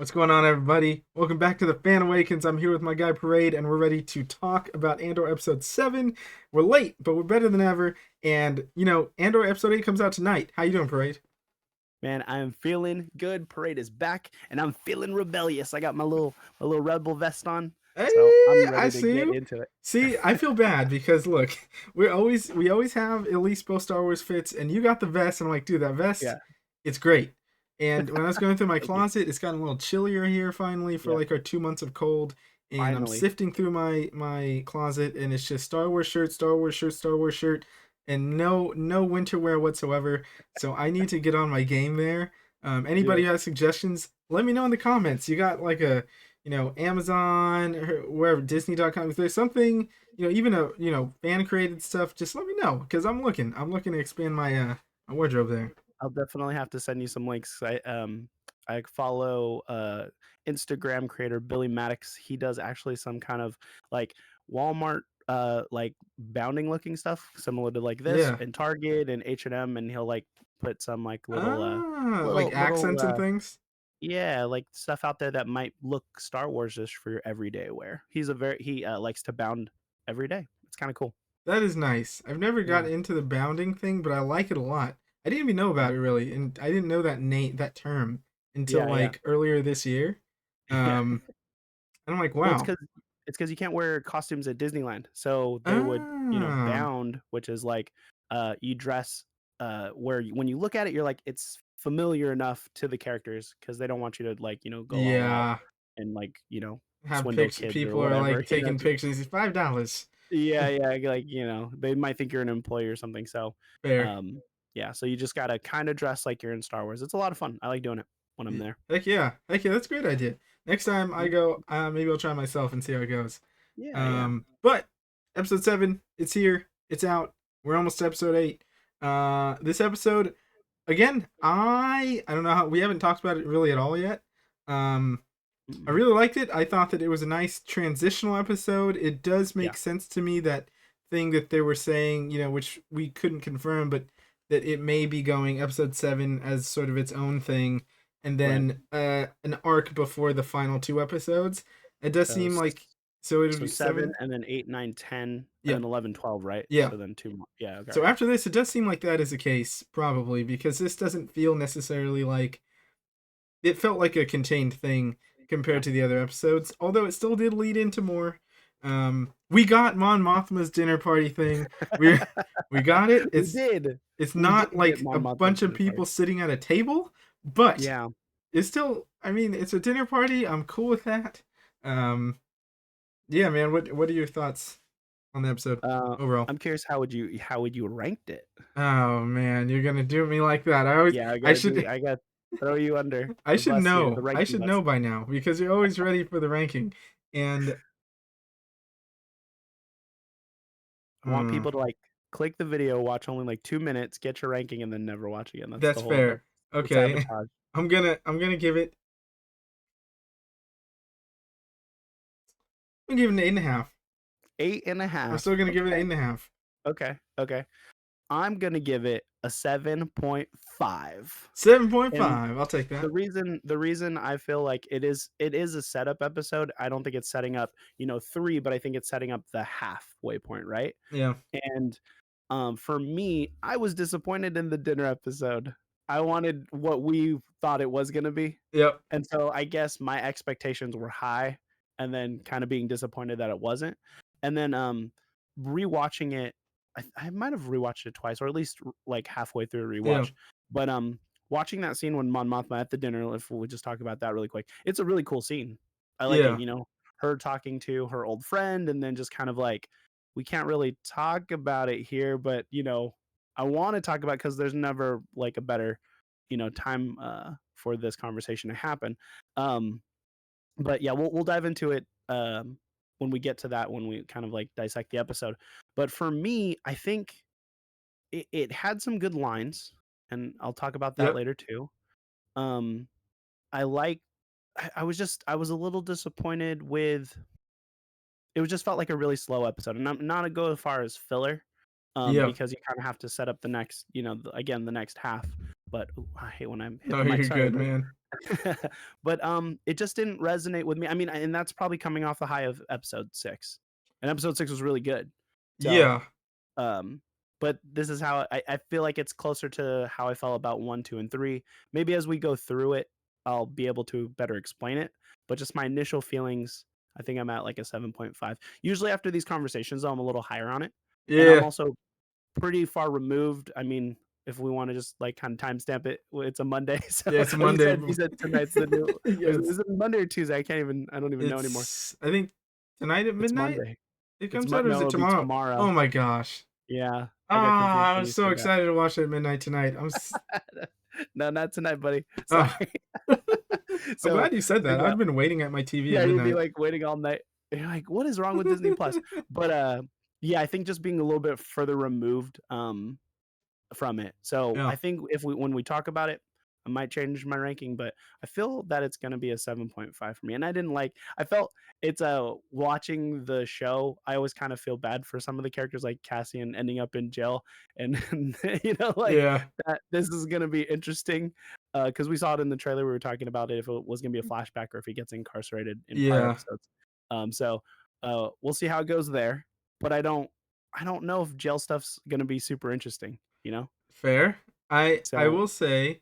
What's going on, everybody? Welcome back to the Fan Awakens. I'm here with my guy Parade, and we're ready to talk about Andor Episode 7. We're late, but we're better than ever. And, Andor Episode 8 comes out tonight. How you doing, Parade? Man, I'm feeling good. Parade is back, and I'm feeling rebellious. I got my little rebel vest on, Hey, so I'm I ready to see get you. into it. See, I feel bad because, look, we always have at least both Star Wars fits, and you got the vest, and I'm like, dude, that vest, Yeah, it's great. And when I was going through my thank you. closet, it's gotten a little chillier here finally for Yeah, like our 2 months of cold. And I'm finally. sifting through my closet, and it's just Star Wars shirt, Star Wars shirt, Star Wars shirt, and no winter wear whatsoever. So I need to get on my game there. Do Anybody who it. has suggestions, let me know in the comments. You got like a Amazon or wherever, Disney.com. If there's something, even a fan created stuff, just let me know because I'm looking to expand my wardrobe there. I'll definitely have to send you some links. I follow Instagram creator Billy Maddox. He does actually some kind of like Walmart like bounding looking stuff similar to like this Yeah. and Target and H&M, and he'll like put some like little Like accents and things. yeah, like stuff out there that might look Star Wars-ish for your everyday wear. He likes to bound every day. It's kind of cool. That is nice. I've never got Yeah. into the bounding thing, but I like it a lot. I didn't even know Yeah. about it really, and I didn't know that term until Yeah, yeah. like earlier this year. Yeah. And I'm like, Well, wow. it's because you can't wear costumes at Disneyland. So they would, Ah, bound, which is like you dress where when you look at it, you're like it's familiar enough to the characters because they don't want you to like, go all out yeah. and like, Have swindle pics. kids or People are whatever. like taking pictures. It's $5. Yeah, yeah, like, they might think you're an employee or something. So, Fair. um, yeah, so you just gotta kind of dress like you're in Star Wars. It's a lot of fun. I like doing it when I'm there. Heck yeah. Heck yeah. That's a great idea. Next time I Yeah, go, maybe I'll try myself and see how it goes. yeah, yeah. But episode 7, it's here. It's out. We're almost to episode 8. This episode, again, I don't know how we haven't talked about it really at all yet. I Mm, really liked it. I thought that it was a nice transitional episode. It does yeah, make sense to me that thing that they were saying, which we couldn't confirm, but that it may be going episode 7 as sort of its own thing, and right. then an arc before the final two episodes. It does So, seem like so it would so be seven, 7. and then 8, 9, 10, and Yeah, then 11, 12, right? yeah. So then two more. Yeah, okay, So okay. after this, it does seem like that is the case, probably, because this doesn't feel necessarily like it felt like a contained thing Yeah. compared to the other episodes, although it still did lead into more. We got Mon Mothma's dinner party thing. We we got it. We It's did. it's We did not get like a Mon Mothma's bunch of dinner party. people sitting at a table, but Yeah. it's still. I mean, it's a dinner party. I'm cool with that. Um, yeah, man. What are your thoughts on the episode Uh, overall? I'm curious how would you ranked it? Oh man, you're gonna do me like that. Yeah, I should I got throw you under I the should bus here, the know. I ranking should know bus. by now because you're always ready for the ranking. And I want mm, people to like click the video, watch only like 2 minutes, get your ranking, and then never watch again. That's that's the whole of it. fair. The Okay. sabotage. I'm gonna give it I'm gonna give it an 8.5. Eight and a I'm half. still gonna give it an eight Okay. and a half. Okay. Okay. I'm gonna give it a 7.5. And 7.5. I'll take that. the reason I feel like it is a setup episode. I don't think it's setting up, 3, but I think it's setting up the halfway point, right? Yeah. And for me, I was disappointed in the dinner episode. I wanted what we thought it was gonna be. Yep. And so I guess my expectations were high and then kind of being disappointed that it wasn't. And then rewatching it, I might have rewatched it twice or at least like halfway through a Yeah. rewatch. But watching that scene when Mon Mothma at the dinner, if we just talk about that really quick, it's a really cool scene. I like it, Yeah. her talking to her old friend and then just kind of like we can't really talk about it here, but I want to talk about because there's never like a better time for this conversation to happen. Um, but yeah, we'll dive into it when we get to that when we kind of like dissect the episode. But for me, I think it had some good lines, and I'll talk about that Yep. later too. Um, I like. I was a little disappointed with. It was just felt like a really slow episode, and I'm not to go as far as filler, Yep. because you kind of have to set up the next, again the next half. But ooh, I hate when I'm hit No, the mic. you're Sorry, good, everybody. man. But it just didn't resonate with me. I mean, and that's probably coming off the high of episode 6. And episode 6 was really good. So, Yeah. um but this is how I feel like it's closer to how I felt about 1, 2, and 3. Maybe as we go through it, I'll be able to better explain it. But just my initial feelings, I think I'm at like a 7.5. Usually after these conversations, though, I'm a little higher on it. And I'm Yeah. also pretty far removed. I mean, if we want to just like kind of timestamp it, it's a Monday. So Yeah, it's a oh, you Monday. said tonight's the new. Yes. Is it Monday or Tuesday? I don't even know anymore. I think tonight at It's midnight Monday. it comes out, or is No, it it'll be tomorrow? Oh tomorrow. my gosh. Yeah, I got confused Ah, I when was you so said that. excited to watch it at midnight tonight. No, not tonight, buddy. Sorry. Ah. I'm So glad you said there's that. I've been waiting at my TV at yeah, you'll be midnight. like waiting all night. You're like, what is wrong with Disney Plus? But yeah, I think just being a little bit further removed from it. So Yeah, I think if we when we talk about it, I might change my ranking, but I feel that it's gonna be a 7.5 for me. And I felt it's watching the show, I always kind of feel bad for some of the characters like Cassian ending up in jail and, like yeah, that this is gonna be interesting. Because we saw it in the trailer, we were talking about it if it was gonna be a flashback or if he gets incarcerated in prior yeah. episodes. So we'll see how it goes there. But I don't know if jail stuff's gonna be super interesting, you know? Fair. I So will say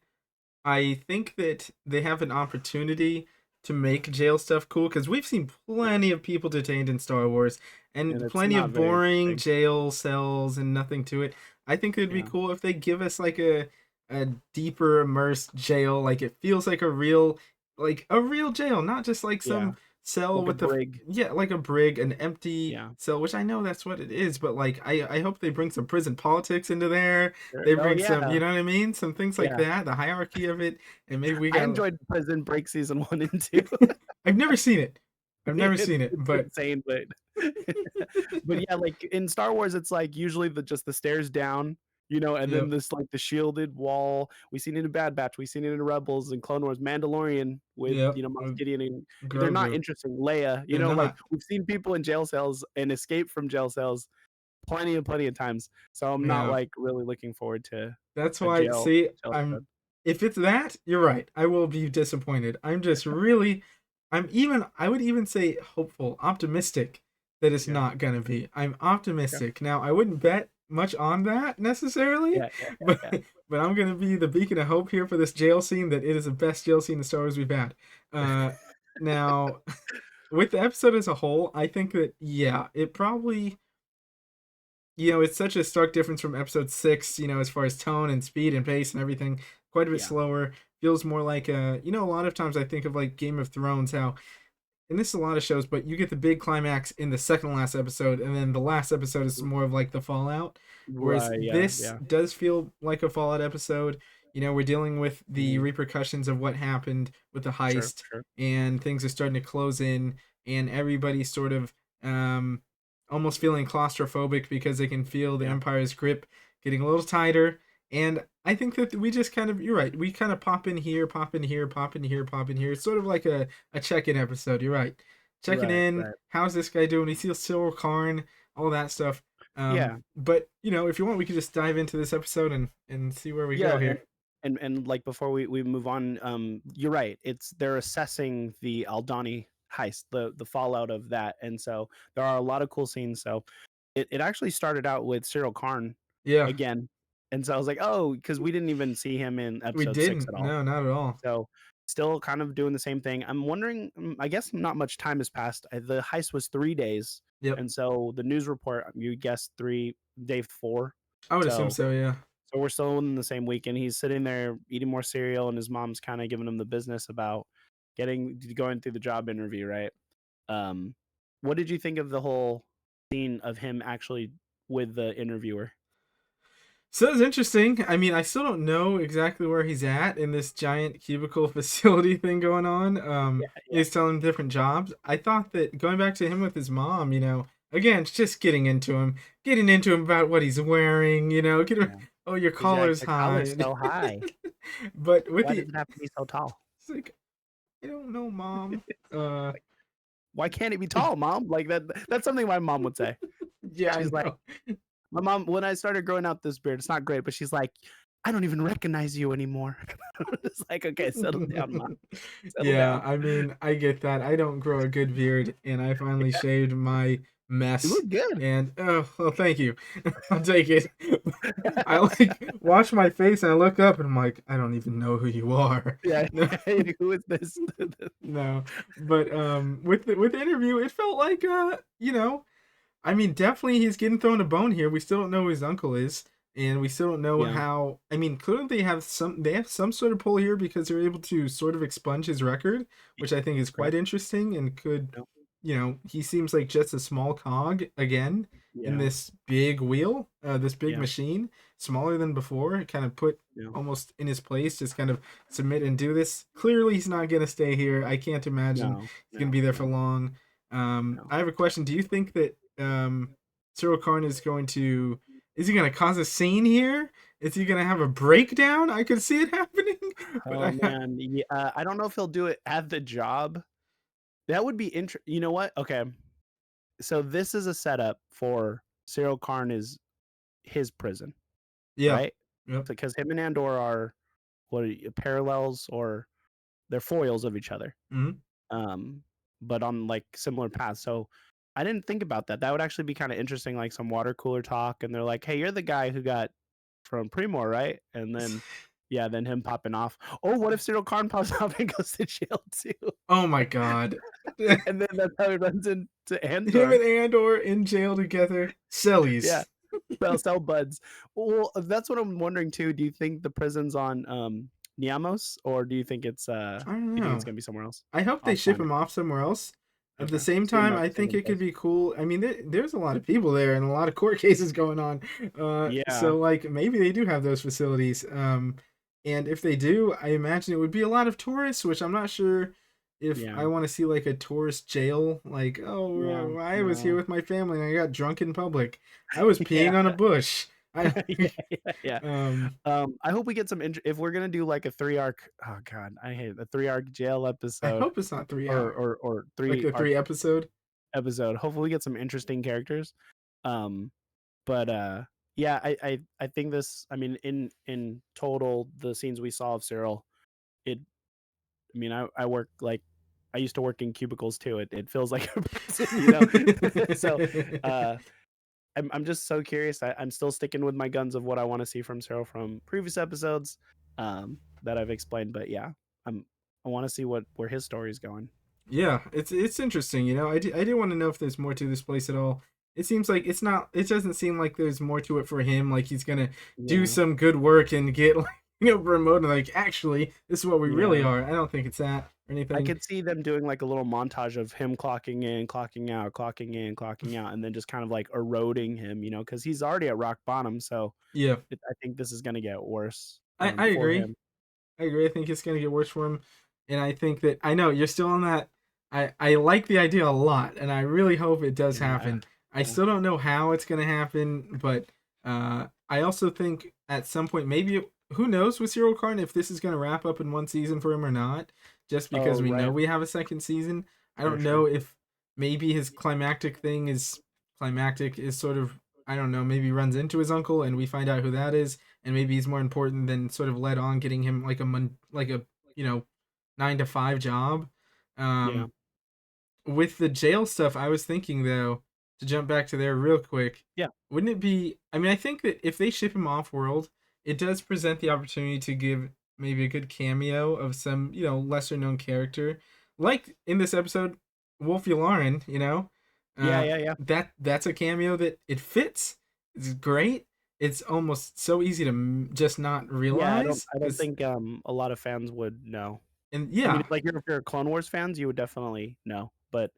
I think that they have an opportunity to make jail stuff cool because we've seen plenty of people detained in Star Wars and and it's plenty not of very boring interesting. jail cells and nothing to it. I think it'd be Yeah. cool if they give us like a deeper immersed jail, like it feels like a real jail, not just like Yeah. some cell Like a with the brig. yeah, like a brig, an empty Yeah. cell, which I know that's what it is, but like I hope they bring some prison politics into there. Sure. They Oh, bring some, you yeah. know what I mean? Some things like Yeah. that, the hierarchy of it, and maybe we I got. enjoyed Prison Break season 1 and 2. I've never seen it. I've never seen it, It's but insane, but but yeah, like in Star Wars, it's like usually just the stairs down, and then yep, this like the shielded wall. We've seen it in Bad Batch, we've seen it in Rebels and Clone Wars, Mandalorian with yep, Moff with Gideon, and they're not Grogu. interesting. Leia, They're like not. we've seen people in jail cells and escape from jail cells plenty of times. So I'm not Yeah. like really looking forward to That's a why, see, jail stud. if it's that, you're right. I will be disappointed. I'm just really, I would even say hopeful, optimistic that it's Yeah. not gonna be. I'm Okay. optimistic. Now, I wouldn't bet much on that necessarily, Yeah, yeah, but yeah, but I'm gonna be the beacon of hope here for this jail scene that it is the best jail scene in Star Wars we've had. Uh, now, with the episode as a whole, I think that yeah, it probably it's such a stark difference from episode 6, as far as tone and speed and pace and everything. Quite a bit yeah. slower. Feels more like a lot of times I think of like Game of Thrones, how, and this is a lot of shows, but you get the big climax in the second to last episode, and then the last episode is more of like the fallout. Whereas Right, yeah, this yeah. does feel like a fallout episode. We're dealing with the Mhm. repercussions of what happened with the Sure, heist, sure. and things are starting to close in, and everybody's sort of um, almost feeling claustrophobic because they can feel the Yeah, Empire's grip getting a little tighter. And I think that we just kind of, you're right, we kind of pop in here, pop in here, pop in here, pop in here. It's sort of like a check-in episode. You're right. Checking right, in. right. How's this guy doing? He sees Silver Karn, all that stuff. Yeah, But if you want, we could just dive into this episode and see where we go yeah, and here. like before we move on, you're right. They're assessing the Aldani heist, the fallout of that, and so there are a lot of cool scenes. So it actually started out with Cyril Karn Yeah, again, and so I was like, oh, because we didn't even see him in we episode 6 didn't. at all. No, not at all. So still kind of doing the same thing. I'm wondering, I guess not much time has passed. The heist was 3 days. Yep, And so the news report, you guessed day 4. I would assume So so. Yeah. we're still in the same week, and he's sitting there eating more cereal, and his mom's kind of giving him the business about going through the job interview, right? Um, what did you think of the whole scene of him actually with the interviewer? So it's interesting. I mean, I still don't know exactly where he's at in this giant cubicle facility thing going on. Yeah, yeah, He's telling him different jobs. I thought that going back to him with his mom, again, just getting into him about what he's wearing, yeah. oh, your Yeah, collar's the collar's high. so high. But with Why the, does it have to be so tall? it's like, I don't know, mom. Uh, Like, why can't it be tall, mom? Like that's something my mom would say. yeah, I She's like, know. my mom, when I started growing out this beard, it's not great, but she's like, I don't even recognize you anymore. It's like, okay, settle down, mom. Settle Yeah, down. I mean, I get that. I don't grow a good beard, and I finally Yeah, shaved my you mess. look good. And oh, well, thank you. I'll take it. I like wash my face and I look up and I'm like, I don't even know who you are. Yeah. No, Who is this? no. But with the interview, it felt like I mean, definitely he's getting thrown a bone here. We still don't know who his uncle is, and we still don't know Yeah. how. I mean, clearly they have some sort of pull here because they're able to sort of expunge his record, which I think is Right. quite interesting and could, No. he seems like just a small cog again in Yeah. this big wheel, this big Yeah. machine, smaller than before, kind of put Yeah. almost in his place, just kind of submit and do this. Clearly, he's not gonna stay here. I can't imagine No. he's gonna No. be there for No. long. No. I have a question. Do you think that Cyril Karn is he going to cause a scene here? Is he going to have a breakdown? I could see it happening, but Oh man. Yeah. I don't know if he'll do it at the job. That would be interesting. You know what? Okay. So this is a setup for Cyril Karn is his prison, yeah, right? yep, Because him and Andor are parallels, or they're foils of each other. hmm um, but on like similar paths. So I didn't think about that. That would actually be kind of interesting, like some water cooler talk, and they're like, "Hey, you're the guy who got from Primor, right?" And then, yeah, then him popping off. Oh, what if Cyril Karn pops off and goes to jail too? Oh my god. And then that's how he runs into Him Andor. and Andor in jail together. Yeah, Sellies. cell buds. Well, that's what I'm wondering too. Do you think the prison's on Niamos, or do you think it's I don't do you think it's know. gonna be somewhere else I hope they off ship planet? him off somewhere else. At the Okay, same so you're time, not I staying think in it could place. be cool. I mean, there's a lot of people there and a lot of court cases going on. Yeah, So like maybe they do have those facilities. And if they do, I imagine it would be a lot of tourists, which I'm not sure if yeah. I want to see like a tourist jail. Like, No, oh, I was here no. with my family and I got drunk in public. I was Yeah, peeing on a bush. I, yeah, yeah, yeah. um, I hope we get some if we're gonna do like a 3 arc. Oh god, I hate a 3 arc jail I episode, hope it's not three or hours, or like three the arc three episode. episode. Hopefully we get some interesting characters. Um, but yeah, I think this. I mean, in total, the scenes we saw of Cyril, it. I mean, I work like I used to work in cubicles too. It feels like a prison. So I'm just so curious. I'm still sticking with my guns of what I want to see from Cyril from previous episodes, that I've explained. But yeah, I want to see where his story is going. Yeah, it's interesting. I do want to know if there's more to this place at all. It seems like it's not. It doesn't seem like there's more to it for him. Like he's gonna do Yeah, some good work and get like promoted. Like actually, this is what we really yeah. are. I don't think it's that or I anything. could see them doing like a little montage of him clocking in, clocking out, clocking in, clocking out, and then just kind of like eroding him, because he's already at rock bottom. So Yeah, I think this is going to get worse, I for agree. him. I agree. I think it's gonna get worse for him, and I think that I know you're still on that. I like the idea a lot, and I really hope it does Yeah, happen. I yeah, still don't know how it's gonna happen, but I also think at some point maybe who knows with Cyril Karn if this is gonna wrap up in one season for him or not. Just oh, because we know right. we have a second season, I For don't know sure. if maybe his climactic is sort of I don't know maybe runs into his uncle and we find out who that is and maybe he's more important than sort of led on getting him like a you know 9 to 5 job. Yeah, With the jail stuff, I was thinking though to jump back to there real quick. yeah, Wouldn't it be? I mean, I think that if they ship him off world, it does present the opportunity to give maybe a good cameo of some lesser known character, like in this episode, Wolf Yularen. yeah, yeah, yeah. That's a cameo that it fits. It's great. It's almost so easy to just not Yeah, realize I don't because think a lot of fans would know. and I mean, yeah, like if you're Clone Wars fans, you would definitely know. But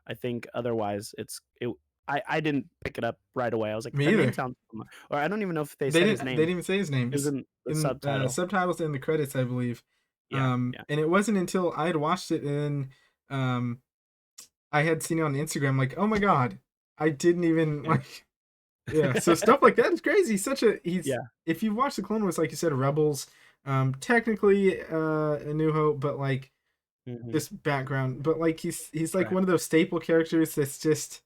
I think otherwise, I didn't pick it up right away. I was like, me that name either. sounds or I don't even know if they They said his didn't. They name. didn't even say his name. It was It's in the in subtitle. subtitles and the credits, I believe. Yeah, yeah, And it wasn't until I had watched it and um, I had seen it on Instagram, like, oh my god, I didn't even yeah, like. Yeah, so stuff like that is crazy. He's yeah. if you watch the Clone Wars, like you said, Rebels, technically A New Hope, but like Hmm. this background, but like he's like Right. one of those staple characters that's just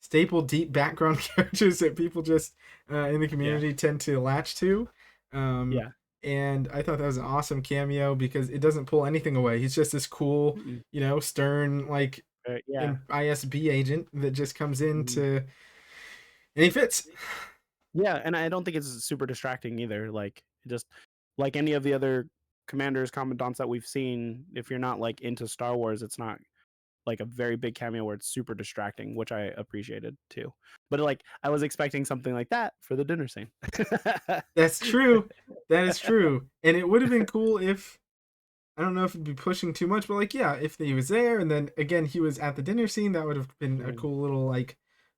staple deep background characters that people just in the Yeah, community tend to latch to. Um, Yeah. and I thought that was an awesome cameo because it doesn't pull anything away. He's just this cool, Mm-mm. stern, like Yeah. an ISB agent that just comes in Mhm. to, and he fits. Yeah, and I don't think it's super distracting either. Like just like any of the other commanders, commandants that we've seen, if you're not like into Star Wars, it's not like a very big cameo where it's super distracting, which I appreciated too. But like I was expecting something like that for the dinner scene. That's true. That is true. And it would have been cool if, I don't know if it'd be pushing too much, but like, yeah, if he was there and then again he was at the dinner scene, that would have been a Mm, cool little like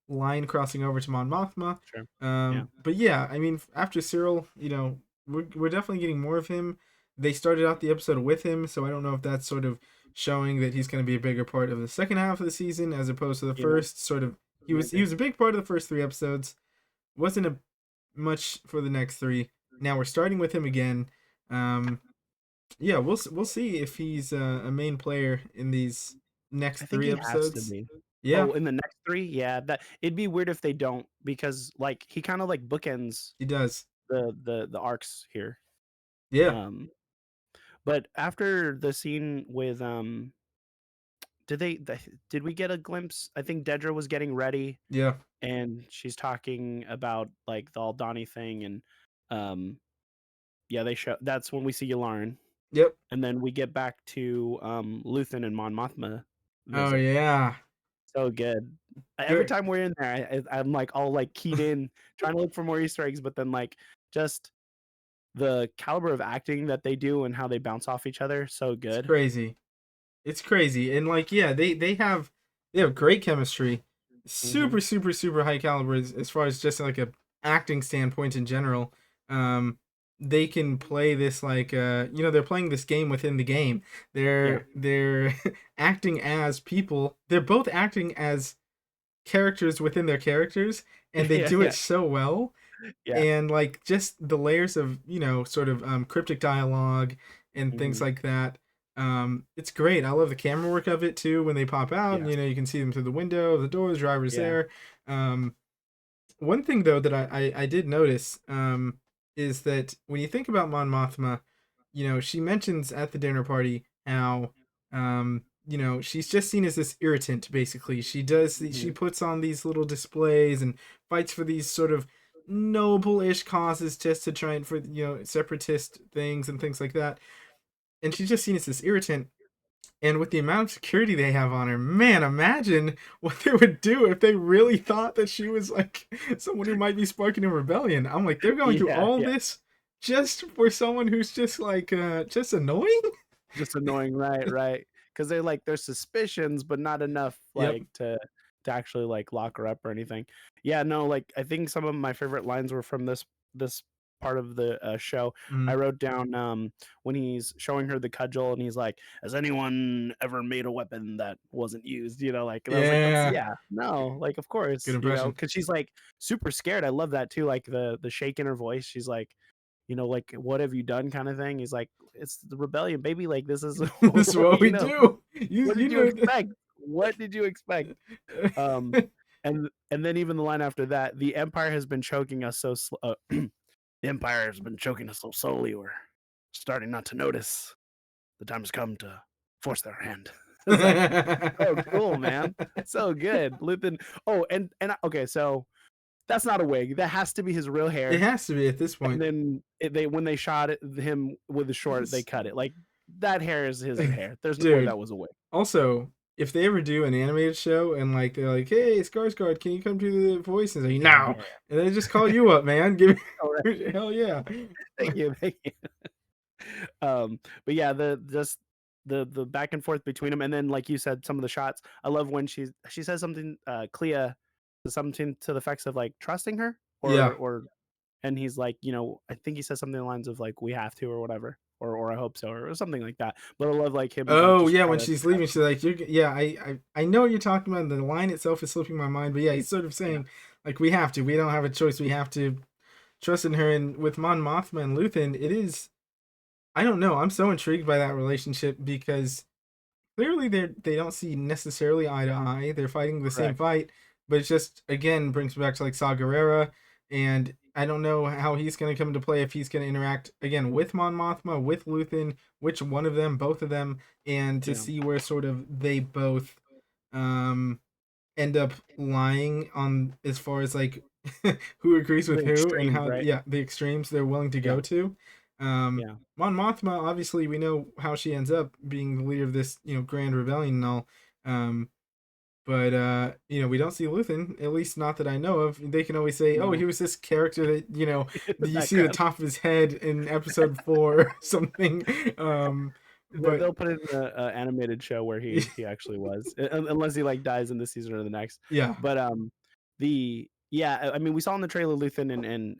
line crossing over to Mon Mothma. sure. Yeah. But yeah, I mean, after Cyril, we're definitely getting more of him. They started out the episode with him, so I don't know if that's sort of showing that he's going to be a bigger part of the second half of the season as opposed to the You know, first. Sort of, he maybe. was a big part of the first three episodes. Wasn't a much for the next three. Now we're starting with him again. Um, yeah, we'll see if he's a main player in these next I think three he has to episodes. be. Yeah, Oh, in the next three, yeah. That it'd be weird if they don't because like he kind of like bookends he does. the arcs here. Yeah, Um, but after the scene with did we get a glimpse? I think Dedra was getting ready yeah, and she's talking about like the Aldani thing and um yeah, they show that's when we see Yularen. yep. And then we get back to Luthen and Mon Mothma Oh visit. yeah, So good. Every good. time we're in there, I'm like all like keyed in, trying to look for more Easter eggs, but then like just the caliber of acting that they do and how they bounce off each other, so It's good. crazy. It's crazy, and like yeah, they have great chemistry, Hmm. super high caliber as far as just like a acting standpoint in general. Um, they can play this like they're playing this game within the game. Yeah. They're acting as people. They're both acting as characters within their characters, and they Yeah, do it yeah, so well. yeah. And like just the layers of sort of cryptic dialogue and things Hmm. like that. It's great. I love the camera work of it too. When they pop out, Yes. you can see them through the window, the door, the driver's Yeah. there. um, One thing though that I did notice is that when you think about Mon Mothma, she mentions at the dinner party how she's just seen as this irritant. Basically, she Hmm. puts on these little displays and fights for these sort of noble-ish causes just to try and for separatist things and things like that. And she's just seen as this irritant. And with the amount of security they have on her, man, imagine what they would do if they really thought that she was like someone who might be sparking a rebellion. I'm like, they're going through Yeah, all yeah. this just for someone who's just like just annoying. Just annoying, right, right. Because they're like there's suspicions, but not enough Yep. like to actually like lock her up or anything. Yeah, no, like I think some of my favorite lines were from this part of the show. I Mm. wrote down when he's showing her the cudgel and he's like, "Has anyone ever made a weapon that wasn't used?" Like, and I was like, "That's Yeah. yeah, no, like of Good course, impression. because she's like super scared. I love that too, like the shake in her voice. She's like, like, what have you done kind of thing. He's like, it's the rebellion, baby. Like, this is, This is what we do. what You did you know. expect? What did you expect? Um, and then even the line after that, the empire has been choking us the empire has been choking us so slowly. We're starting not to notice. The time has come to force their hand. It's like, oh, cool, man. So good. Lupin. Oh, okay, so that's not a wig. That has to be his real It hair. has to be at this And point. then they when they shot him with the short, they cut it. Like that hair is his hair. There's no way Dude, that was a wig. also, if they ever do an animated show and like they're like, "Hey, Skarsgård, can you come do the voice?" And say, "No," Yeah. and they just call you up, man. Give All right. me hell yeah. Thank you. Thank you. But yeah, the just the back and forth between them, and then like you said, some of the shots. I love when she says something. Clea says something to the effects of like trusting her, Yeah. or and he's like, I think he says something along the lines of like, we have to or whatever, or I hope so, or something like that. But I love like him like Oh just yeah, trying when to she's leaving, she's like, yeah, I know what you're talking about. The line itself is slipping my mind, but yeah, he's sort of yeah, saying like we have to, we don't have a choice, we have to trust in her." And with Mon Mothma and Luthen, it is, I don't know, I'm so intrigued by that relationship because clearly they don't see necessarily eye to eye. They're fighting the same correct. fight, but it just again brings me back to like Saw Gerrera. and I don't know how he's going to come into play, if he's going to interact again with Mon Mothma, with Luthen, which one of them, both of them, and to Yeah, see where sort of they both um end up lying on, as far as like who agrees with the who, and extremes, how, right? yeah, the extremes they're willing to Yeah, go to. yeah. Mon Mothma, obviously, we know how she ends up being the leader of this, grand rebellion and all. But we don't see Luthen, at least not that I know of. They can always say, "Oh, he No, was this character that in the you see the background. top of his head in episode 4 or something." But They'll put it in the animated show where he actually was, unless he like dies in this season or the next. yeah, But the yeah, I mean, we saw in the trailer Luthen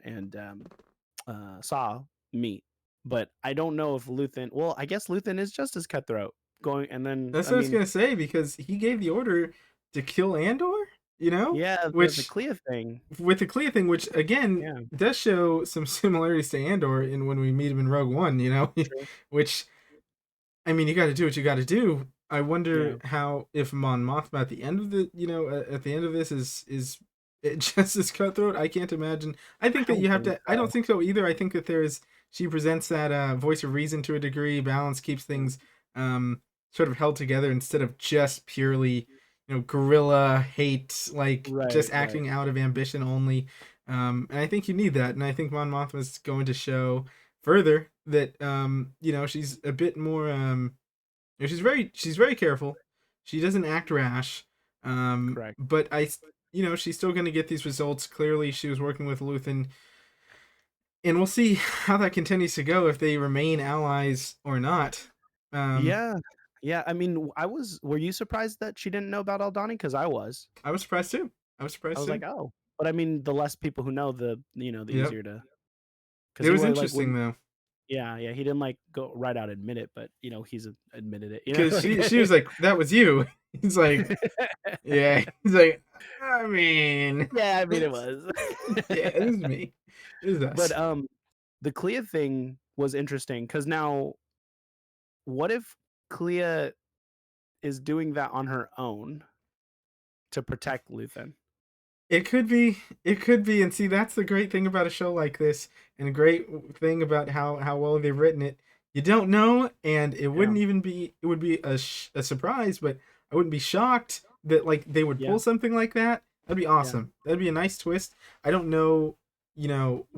and Saw meet, but I don't know if Luthen. Well, I guess Luthen is just as cutthroat. Going and then that's I what I was mean, gonna say, because he gave the order to kill Andor. yeah, the Which, Clea thing. with the Clea thing, which again Yeah, does show some similarities to Andor in when we meet him in Rogue One. true. Which, I mean, you got to do what you got to do. I Yeah, wonder how, if Mon Mothma at the end of at the end of this is it just as cutthroat. I can't imagine. I I think that don't you have think to. I don't so. think so either. I think that she presents that voice of reason to a degree. Balance keeps Yeah. things sort of held together, instead of just purely guerrilla hate, like Right, just right. acting out of ambition only. And I think you need that, and I think Mon Mothma is going to show further that she's a bit more she's very careful. She doesn't act rash. Correct. But she's still going to get these results. Clearly she was working with Luthen, and we'll see how that continues to go, if they remain allies or not. um Yeah. Yeah, I mean, were you surprised that she didn't know about Aldani? Because I was. I was surprised too. I was I surprised was too. like, "Oh." But I mean, the less people who know, the Yep. easier to. Because It he was was like, interesting when though, yeah, yeah, he didn't, like, go right out admit it, but, he's admitted it, because like she was like, "That was you." He's like, "Yeah." He's like, "I mean, Yeah, I mean, it it's was. yeah, it is me. It is But, us." the Clea thing was interesting because now what if Clea is doing that on her own to protect Luthen? It could be. It could be. And see, that's the great thing about a show like this, and a great thing about how well they've written it. You don't know, and it Yeah, wouldn't even be. It would be a surprise, but I wouldn't be shocked that like they would yeah, pull something like that. That'd be yeah, awesome. That'd be a nice twist. I don't know.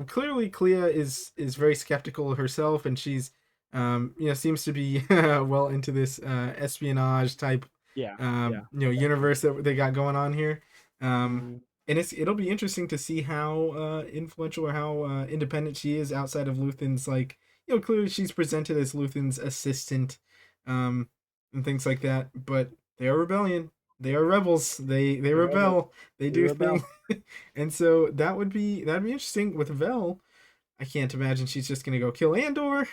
Clearly Clea is very skeptical herself, and she's seems to be well into this espionage type yeah, yeah, definitely. universe that they got going on here. Um, Mhm. and it'll be interesting to see how influential, or how independent she is outside of Luthen's, like, clearly she's presented as Luthen's assistant, um and things like that, but they are rebellion, they are rebels, they The rebel, rebel, they the do rebel. things. And so that'd be interesting with Vel. I can't imagine she's just gonna go kill Andor.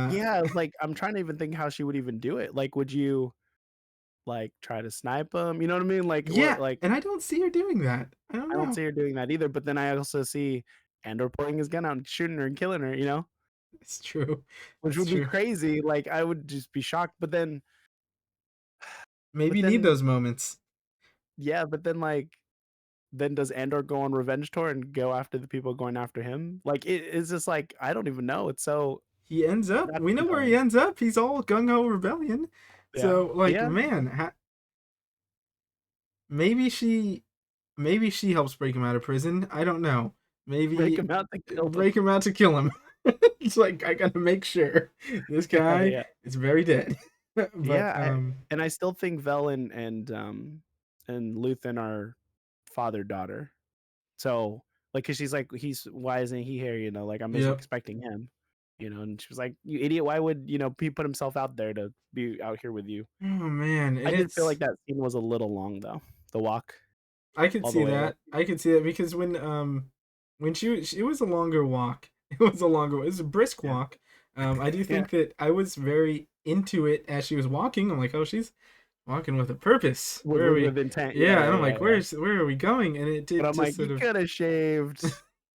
Yeah, like, I'm trying to even think how she would even do it. Like, would you, like, try to snipe him? You know what I mean? Like, what Yeah, like, and I don't see her doing that. I don't I don't know. see her doing that either, but then I also see Andor pulling his gun out and shooting her and killing her, It's true. which It's would be true. crazy. Like, I would just be shocked, Maybe but you need then those moments. yeah, but then, like, then does Andor go on revenge tour and go after the people going after him? Like, it's just like, I don't even know. It's so He ends up, that's we know where he compelling. ends up. He's all gung ho rebellion. Yeah. So, like, Yeah, man, maybe she helps break him out of prison. I don't know. break Maybe him out to kill them. break him out to kill him. It's like, I gotta make sure this Yeah, guy yeah. is very dead. But Yeah, and I still think Vel and Luthen are father-daughter. So, like, 'cause she's like, "He's why isn't he here?" Like, I'm just yep. expecting him, and she was like, "You idiot, why would, he put himself out there to be out here with you?" Oh man, I and did feel like that scene was a little long though, the walk I could all the see way there. that. I could see that, because when it was a longer walk. It was a brisk Yeah. walk. I do Yeah. think that I was very into it as she was walking. I'm like, "Oh, she's walking with a purpose. With Where are with we?" with intent. Yeah, Yeah, and yeah, I'm yeah, like, yeah. where are we going?" And it But did I'm just like, sort "You of coulda shaved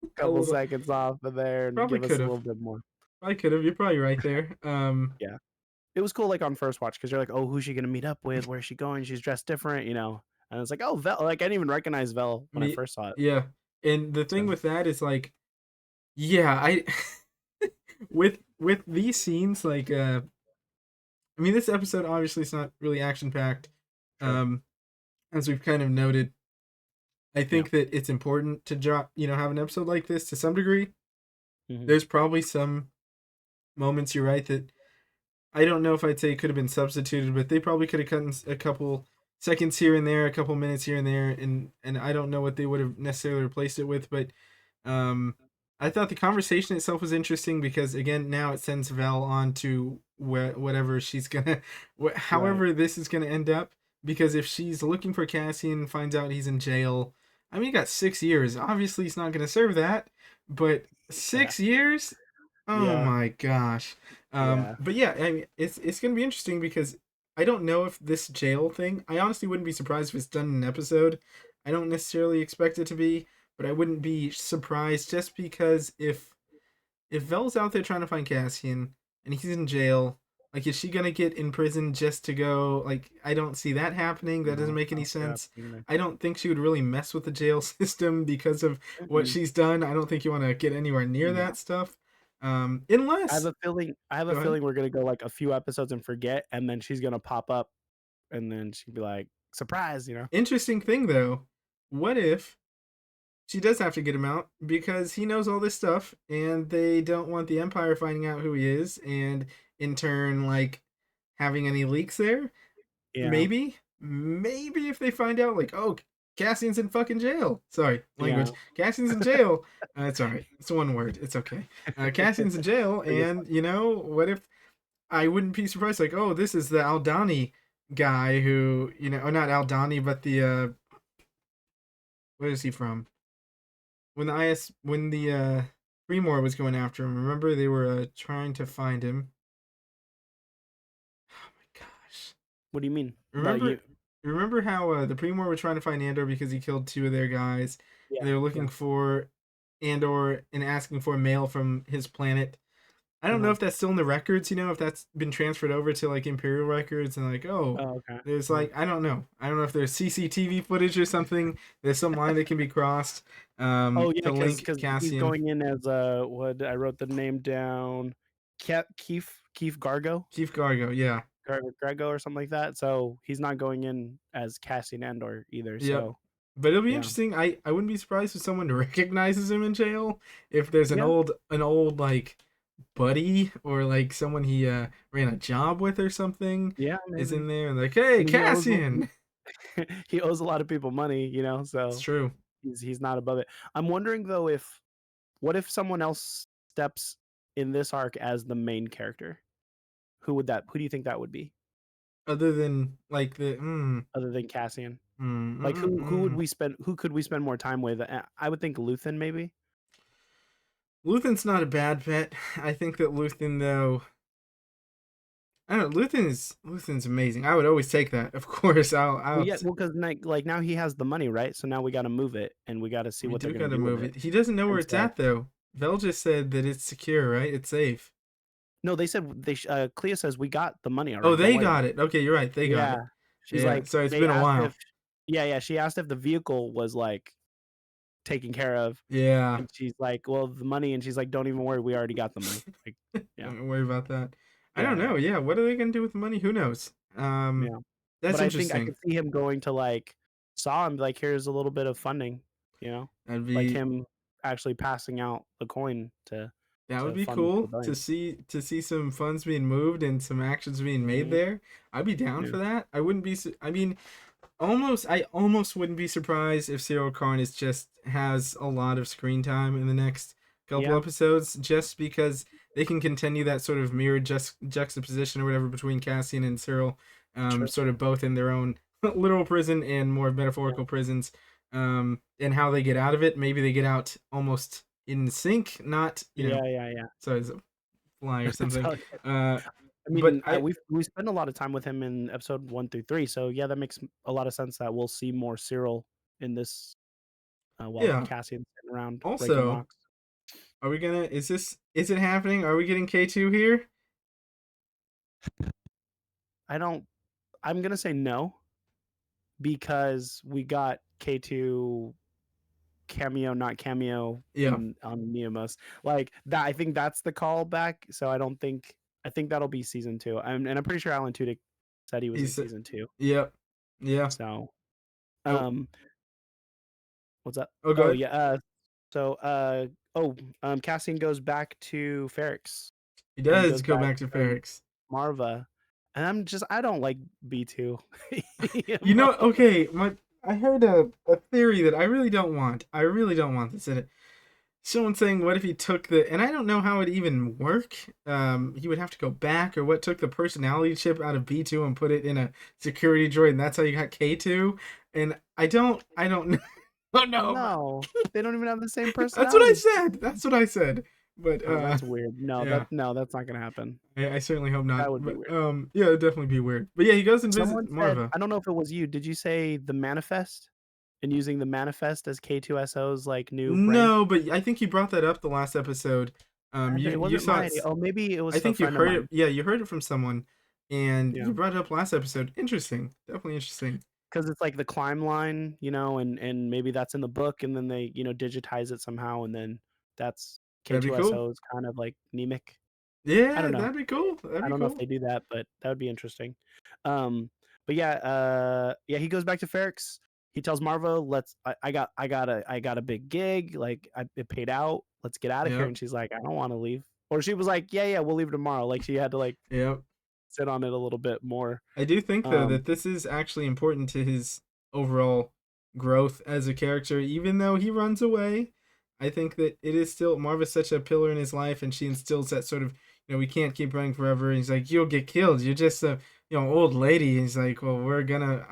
a a couple little. seconds off of there and Probably give us could a have. little bit more." I could have. You're probably right there. Yeah. It was cool, like, on first watch because 'cause you're like, "Oh, who's she gonna meet up with? Where's she going? She's dressed different," And it's like, "Oh, Vel." Like, I didn't even recognize Vel when I Me, first saw it. yeah. And the thing So with that is like, yeah, I with these scenes, like, I mean, this episode obviously is not really action packed, sure. um, as we've kind of noted. I Yeah. think that it's important to drop, have an episode like this to some degree. Hmm. There's probably some moments, you're right, that I don't know if I'd say it could have been substituted, but they probably could have cut in a couple seconds here and there, a couple minutes here and there, and I don't know what they would have necessarily replaced it with, but um, I thought the conversation itself was interesting because again, now it sends Val on to whatever she's gonna, Right. however this is gonna end up. Because if she's looking for Cassian, finds out he's in jail, I mean, he got 6 years. Obviously, he's not gonna serve that, but Yeah. 6 years? Oh Yeah. my gosh. Yeah. But yeah, I mean, it's gonna be interesting because I don't know if this jail thing. I honestly wouldn't be surprised if it's done in an episode. I don't necessarily expect it to be, but I wouldn't be surprised just because if Vel's out there trying to find Cassian and he's in jail, like is she gonna get in prison just to go? Like I don't see that happening. That doesn't No, make I any don't see that sense. either. I don't think she would really mess with the jail system because of what Mm-mm. she's done. I don't think you want to get anywhere near No. that stuff. I have Unless a feeling. I have a go ahead. feeling we're gonna go like a few episodes and forget, and then she's gonna pop up, and then she'd be like, "Surprise!" You know? Interesting thing though, what if she does have to get him out because he knows all this stuff and they don't want the Empire finding out who he is and in turn like having any leaks there? Yeah. Maybe if they find out like, oh, Cassian's in fucking jail. Sorry, Yeah. language. Cassian's in jail. It's all right. It's one word. It's okay. Cassian's in jail, You're and what if I wouldn't be surprised? Like, oh, this is the Aldani guy who, or not Aldani, but the where is he from? When the Premor was going after him, remember they were trying to find him. Oh my gosh! What do you mean? But Remember, remember how the Premor were trying to find Andor because he killed two of their guys, and yeah, they were yeah. looking for Andor and asking for mail from his planet. I don't know Uh-huh. if that's still in the records, if that's been transferred over to like Imperial records and like, oh, Oh, okay. there's Uh-huh. like, I don't know. I don't know if there's CCTV footage or something. There's some line that can be crossed Oh yeah, to because link because he's Cassian. going in as what I wrote the name down, Keith Gargo, Chief Gargo, yeah. Grego or something like that. So he's not going in as Cassian Andor either. Yep. So But it'll be yeah, interesting. I wouldn't be surprised if someone recognizes him in jail. If there's yeah, an old like buddy or like someone he ran a job with or something yeah, is in maybe. there and like, hey, And he owes Cassian. he owes a lot of people money, It's so true. he's not above it. I'm wondering though if what if someone else steps in this arc as the main character? Who do you think that would be Other than like the other than Cassian? mm, Like mm, mm. who could we spend more time with? I would think Luthen maybe. Luthen's not a bad bet. I think that Luthen though I don't know, Luthen's amazing. I would always take that. Of course, Well, yeah, well, because like now he has the money, right? So now we got to move it, and we got to see we what they're do gonna gotta do with move it. it. He doesn't know where And it's so, at though. Vel just said that it's secure, right? It's safe. no, they said Clea says we got the money Oh, already. Don't they worry got about it. it. Okay, you're right. They got Yeah, it. she's Yeah. like So it's they been a asked if while. yeah, she asked if the vehicle was like taken care of, Yeah. and she's like, well, the money, and she's like, don't even worry, we already got the money. Like, yeah, Don't worry about that. I don't yeah, know. yeah, Yeah. What are they gonna do with the money? Who knows? yeah. That's But I think I interesting. could see him going to like Saw and be like, here's a little bit of funding, you know, That'd like be him actually passing out the coin that would to be fund cool rebellion. to see some funds being moved and some actions being made Hmm. there. I'd be down Yeah, for that. I wouldn't be. I mean, I almost wouldn't be surprised if Cyril Karn is just has a lot of screen time in the next couple yeah, episodes, just because they can continue that sort of mirror juxtaposition or whatever between Cassian and Cyril, sure, sort of both in their own literal prison and more yeah, metaphorical prisons, and how they get out of it. Maybe they get out almost in sync, not yeah, yeah, yeah. sorry, it's a fly or something. So Uh, I but mean, we spend a lot of time with him in episode 1 through 3, so yeah, that makes a lot of sense that we'll see more Cyril in this while yeah. Cassian's sitting around breaking Also, rocks. are we gonna? Is it happening? Are we getting K2 here? I don't. I'm gonna say no because we got K2 cameo, not cameo Yeah, in on Neomos. Like that, I think that's the callback. So I think that'll be season two. And I'm pretty sure Alan Tudyk said he was in he's season two. yep, yeah. So Oh, um, what's up? oh, go Oh ahead. yeah. So oh casting goes back to Ferrex. He He does goes go back back to to Ferrex. Marva, and I don't like B2. You know, okay, my I heard a theory that I really don't want. I really don't want this in it. Someone saying, what if he took the, and I don't know how it even work. He would have to go back, or what took the personality chip out of B2 and put it in a security droid, and that's how you got K2. And I don't know, don't know about. No, they don't even have the same That's what I personality. said. That's what I said. But Oh, that's weird. yeah, No, that's not gonna happen. I certainly hope not. That would be But weird. yeah, it'd definitely be weird. But yeah, he goes and visits Someone said, Marva. I don't know if it was you. Did you say the manifest and using the manifest as K2SO's like new rank? No, but I think you brought that up the last episode. It You wasn't saw my it. idea. Oh, maybe it I was a think you friend of heard it. mine. Yeah, you heard it from someone, and Yeah, you brought it up last episode. Interesting. Definitely interesting. because it's like the climb line, you know, and maybe that's in the book, and then they digitize it somehow, and then that's That'd be cool. K2SO's kind of like Nemec. I Yeah, don't know. that'd be cool. That'd I be don't know if cool. they do that, but that would be interesting. Um, but yeah, yeah, he goes back to Ferrex. He tells Marvo, "Let's. I got a big gig. Like, it paid out. Let's get out of here." Yep. And she's like, "I don't want to leave." Or she was like, "Yeah, yeah, we'll leave tomorrow." Like she had to like Yep. sit on it a little bit more. I do think though Um, that this is actually important to his overall growth as a character, even though he runs away. I think that it is still Marva's such a pillar in his life, and she instills that sort of, we can't keep running forever. And he's like, you'll get killed. You're just a, old lady. And he's like, well, we're gonna.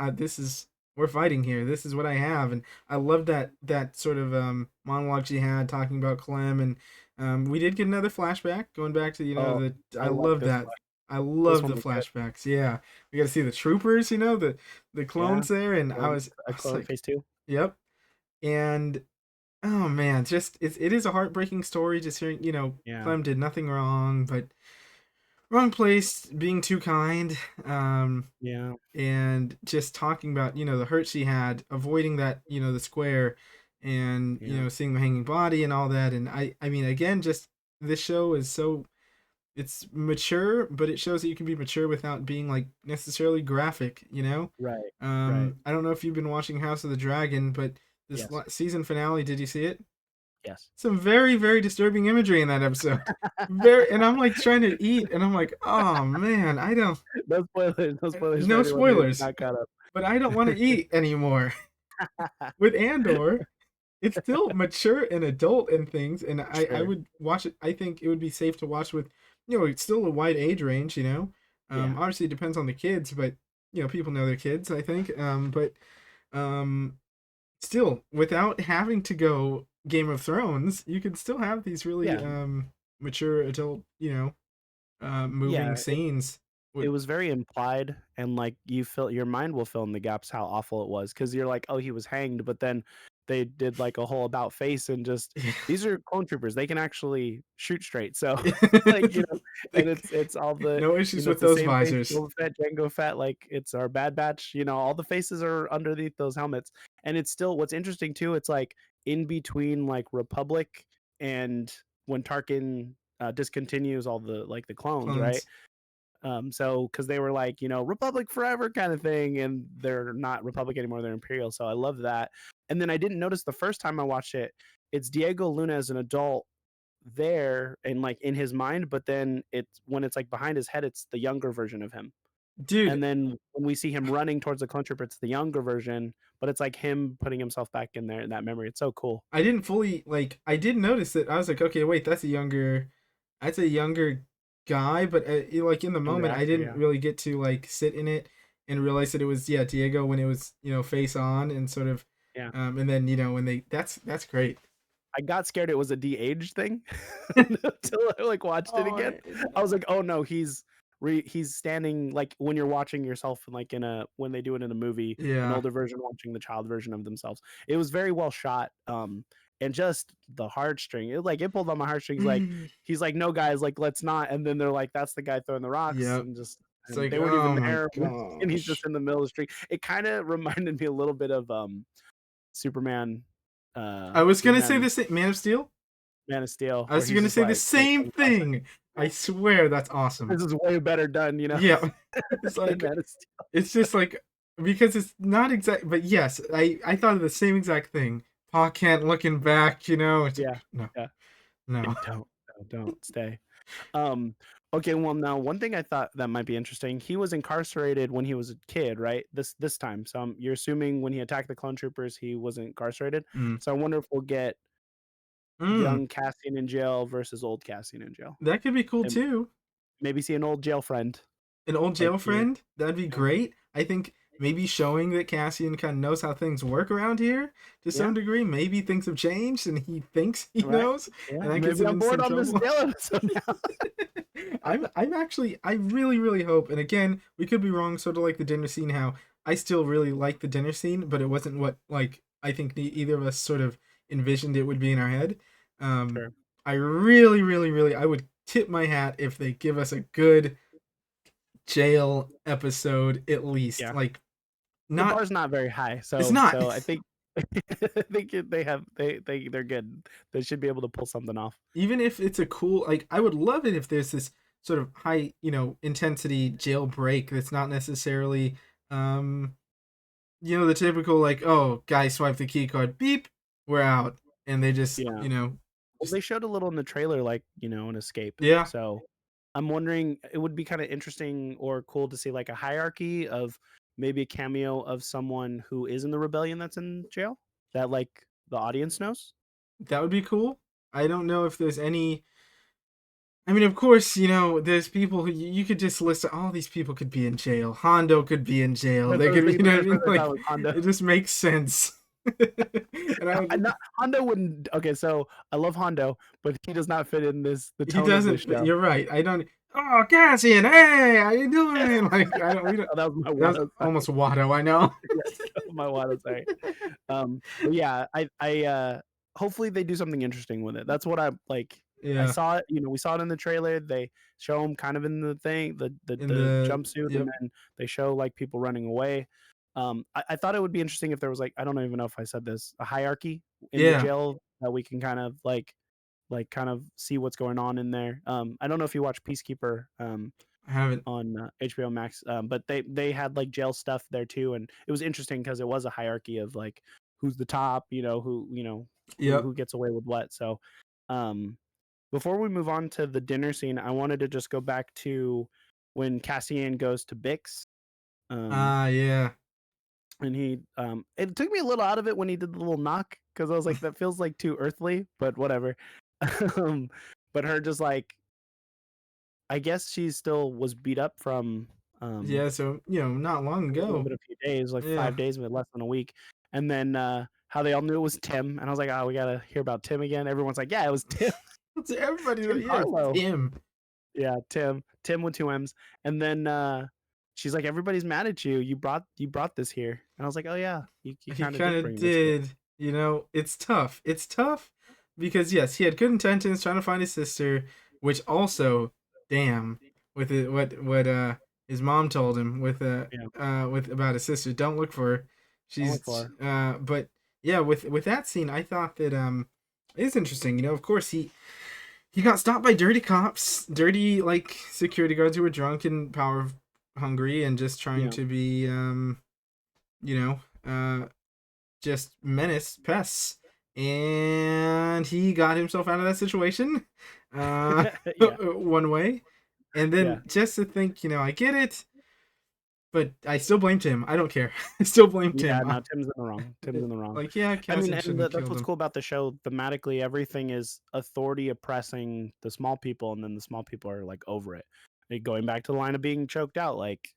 We're fighting here. This is what I have. And I love that sort of monologue she had talking about Clem, and we did get another flashback going back to oh, the. I I like love this that. flash. I This love one the was good. flashbacks. Yeah, we got to see the troopers. The Yeah, clones there, and clone, I a was clone like, phase two. yep. And oh man, just it is a heartbreaking story. Just hearing, Yeah, Clem did nothing wrong, but wrong place, being too kind, yeah, and just talking about the hurt she had, avoiding that the square, and yeah, seeing the hanging body and all that. And I mean, again, just this show is so it's mature, but it shows that you can be mature without being like necessarily graphic. right, right. I don't know if you've been watching House of the Dragon, but this Yes, season finale, did you see it? yes. Some very, very disturbing imagery in that episode. Very, and I'm like trying to eat, and I'm like, oh man, I don't. No spoilers. No spoilers for No anyone who's spoilers, not caught up. but I don't want to eat anymore. With Andor, it's still mature and adult and things, and I Sure. would watch it. I think it would be safe to watch with, it's still a wide age range. Yeah. Obviously it depends on the kids, but people know their kids, I think. But um, still, without having to go Game of Thrones, you could still have these really Yeah. mature adult, moving Yeah. scenes. It With was very implied, and like you feel your mind will fill in the gaps how awful it was because you're like, oh, he was hanged, but then they did like a whole about face and just these are clone troopers. They can actually shoot straight. So like, and it's all the no issues with it's the those same face, visors. Boba Fett, Jango Fett, like it's our Bad Batch, all the faces are underneath those helmets. And it's still what's interesting too, it's like in between like Republic and when Tarkin discontinues all the like the clones, right? Clones. So because they were like, Republic forever kind of thing, and they're not Republic anymore, they're Imperial. So I love that. And then I didn't notice the first time I watched it, it's Diego Luna as an adult there and like in his mind, but then it's when it's like behind his head, it's the younger version of him. Dude, And then when we see him running towards the clone trooper, it's the younger version, but it's like him putting himself back in there in that memory. It's so cool. I didn't fully like. I did notice it. I was like, okay, wait, that's a younger guy. But like in the Younger moment, I actor, didn't yeah. really get to like sit in it and realize that it was Diego when it was face on and sort of, Yeah. and then when they that's great. I got scared it was a de-age thing until I like watched it Oh, again. I was like, "Oh no, he's standing like when you're watching yourself like in a when they do it in a movie, an yeah. older version watching the child version of themselves." It was very well shot. And just the heartstring, it pulled on my heartstrings. Like he's like, "No, guys, like let's not." And then they're like, "That's the guy throwing the rocks," Yep. and just It's and like, they weren't oh even my there, and he's just gosh. in the middle of the street. It kind of reminded me a little bit of Superman I was Green gonna say Lantern, the same. Man of Steel. Man of Steel, I where was he's gonna just say the like, "Hey, same come across it." thing. I swear that's awesome. This is way better done, you know, Yeah, it's than like Man of Steel. it's just like because it's not exact. But yes, I thought of the same exact thing. Pa Kent looking back. It's Yeah, like no, yeah. no. Don't, don't stay. Um, okay, well now one thing I thought that might be interesting, he was incarcerated when he was a kid, right? This time. So you're assuming when he attacked the clone troopers, he was incarcerated. Mm. So I wonder if we'll get Mm. young Cassian in jail versus old Cassian in jail. That could be cool And too. maybe see an old jail friend. An old Like jail here. friend. That'd be Yeah. great. I think maybe showing that Cassian kind of knows how things work around here to Yeah. some degree. Maybe things have changed and he thinks he Right. knows, Yeah. and that gets Maybe him I'm into bored some on this trouble. jail episode now. I'm actually I really really hope, and again we could be wrong, sort of like the dinner scene. How I still really like the dinner scene, but it wasn't what like I think either of us sort of envisioned it would be in our head. Um, Sure. I really really really I would tip my hat if they give us a good jail episode at least. Yeah. Like The not bar's not very high, it's so not I think I think they have they're good. They should be able to pull something off. even if it's a cool like I would love it if there's this sort of high intensity jailbreak that's not necessarily um the typical like, oh, guy swipe the key card, beep, we're out, and they just Yeah. Well, just they showed a little in the trailer, like, an escape. yeah, So I'm wondering, it would be kind of interesting or cool to see like a hierarchy of maybe a cameo of someone who is in the rebellion that's in jail that like the audience knows. that would be cool. I don't know if there's any. I mean, of course, there's people who you could just list. All these people could be in jail. Hondo could be in jail. That's They what I was could, thinking. you know The what I first mean? person I thought Like, was Hondo. it just makes sense. And I would, Hondo wouldn't. Okay, so I love Hondo, but he does not fit in the he tone of this doesn't. show. You're right. I don't. Oh, Cassian, hey, how you doing? Like, I don't. We don't. Oh, that was my That was Watto. almost Watto. I know. Yes, that was my Watto. Sorry. But yeah, hopefully they do something interesting with it. That's what I like. I Yeah. saw it, we saw it in the trailer. They show him kind of in the thing, In the the jumpsuit, and yep. then they show like people running away. I thought it would be interesting if there was like, I don't even know if I said this, a hierarchy in the Yeah. jail that we can kind of like kind of see what's going on in there. I don't know if you watch Peacekeeper. I haven't. On HBO Max. But they had like jail stuff there too, and it was interesting because it was a hierarchy of like who's the top, Yep. who gets away with what. So, um, before we move on to the dinner scene, I wanted to just go back to when Cassian goes to Bix. Um, Yeah. and it took me a little out of it when he did the little knock because I was like, that feels like too earthly, but whatever. um, but her just like, I guess she still was beat up from Yeah. So not long It's only ago. been a few days, like Yeah. 5 days, but less than a week. And then how they all knew it was Tim, and I was like, "Oh, we gotta hear about Tim again." Everyone's like, "Yeah, it was Tim, Everybody's like, Tim yeah, it's Harlow." him. Yeah, Tim with two M's. And then she's like, "Everybody's mad at you. You brought this here." And I was like, "Oh yeah, you He kind of kind did of bring this here." did. It's tough. It's tough because yes, he had good intentions trying to find his sister, which also, damn, with it, what his mom told him Yeah, with about his sister. Don't look for her. don't look for her. But yeah, with that scene, I thought that it's interesting. Of course he got stopped by dirty cops, dirty like security guards who were drunk and power hungry and just trying Yeah, to be you know just menace pests, and he got himself out of that situation yeah, one way, and yeah, then just to think, I get it, but I still blame Tim. I don't care. I still blame yeah. Tim. No, Tim's in the wrong. Tim's in the wrong. Like, yeah, I mean, Cassian and shouldn't have that's killed what's him. cool about the show. Thematically, everything is authority oppressing the small people, and then the small people are like over it. Like, going back to the line of being choked out, like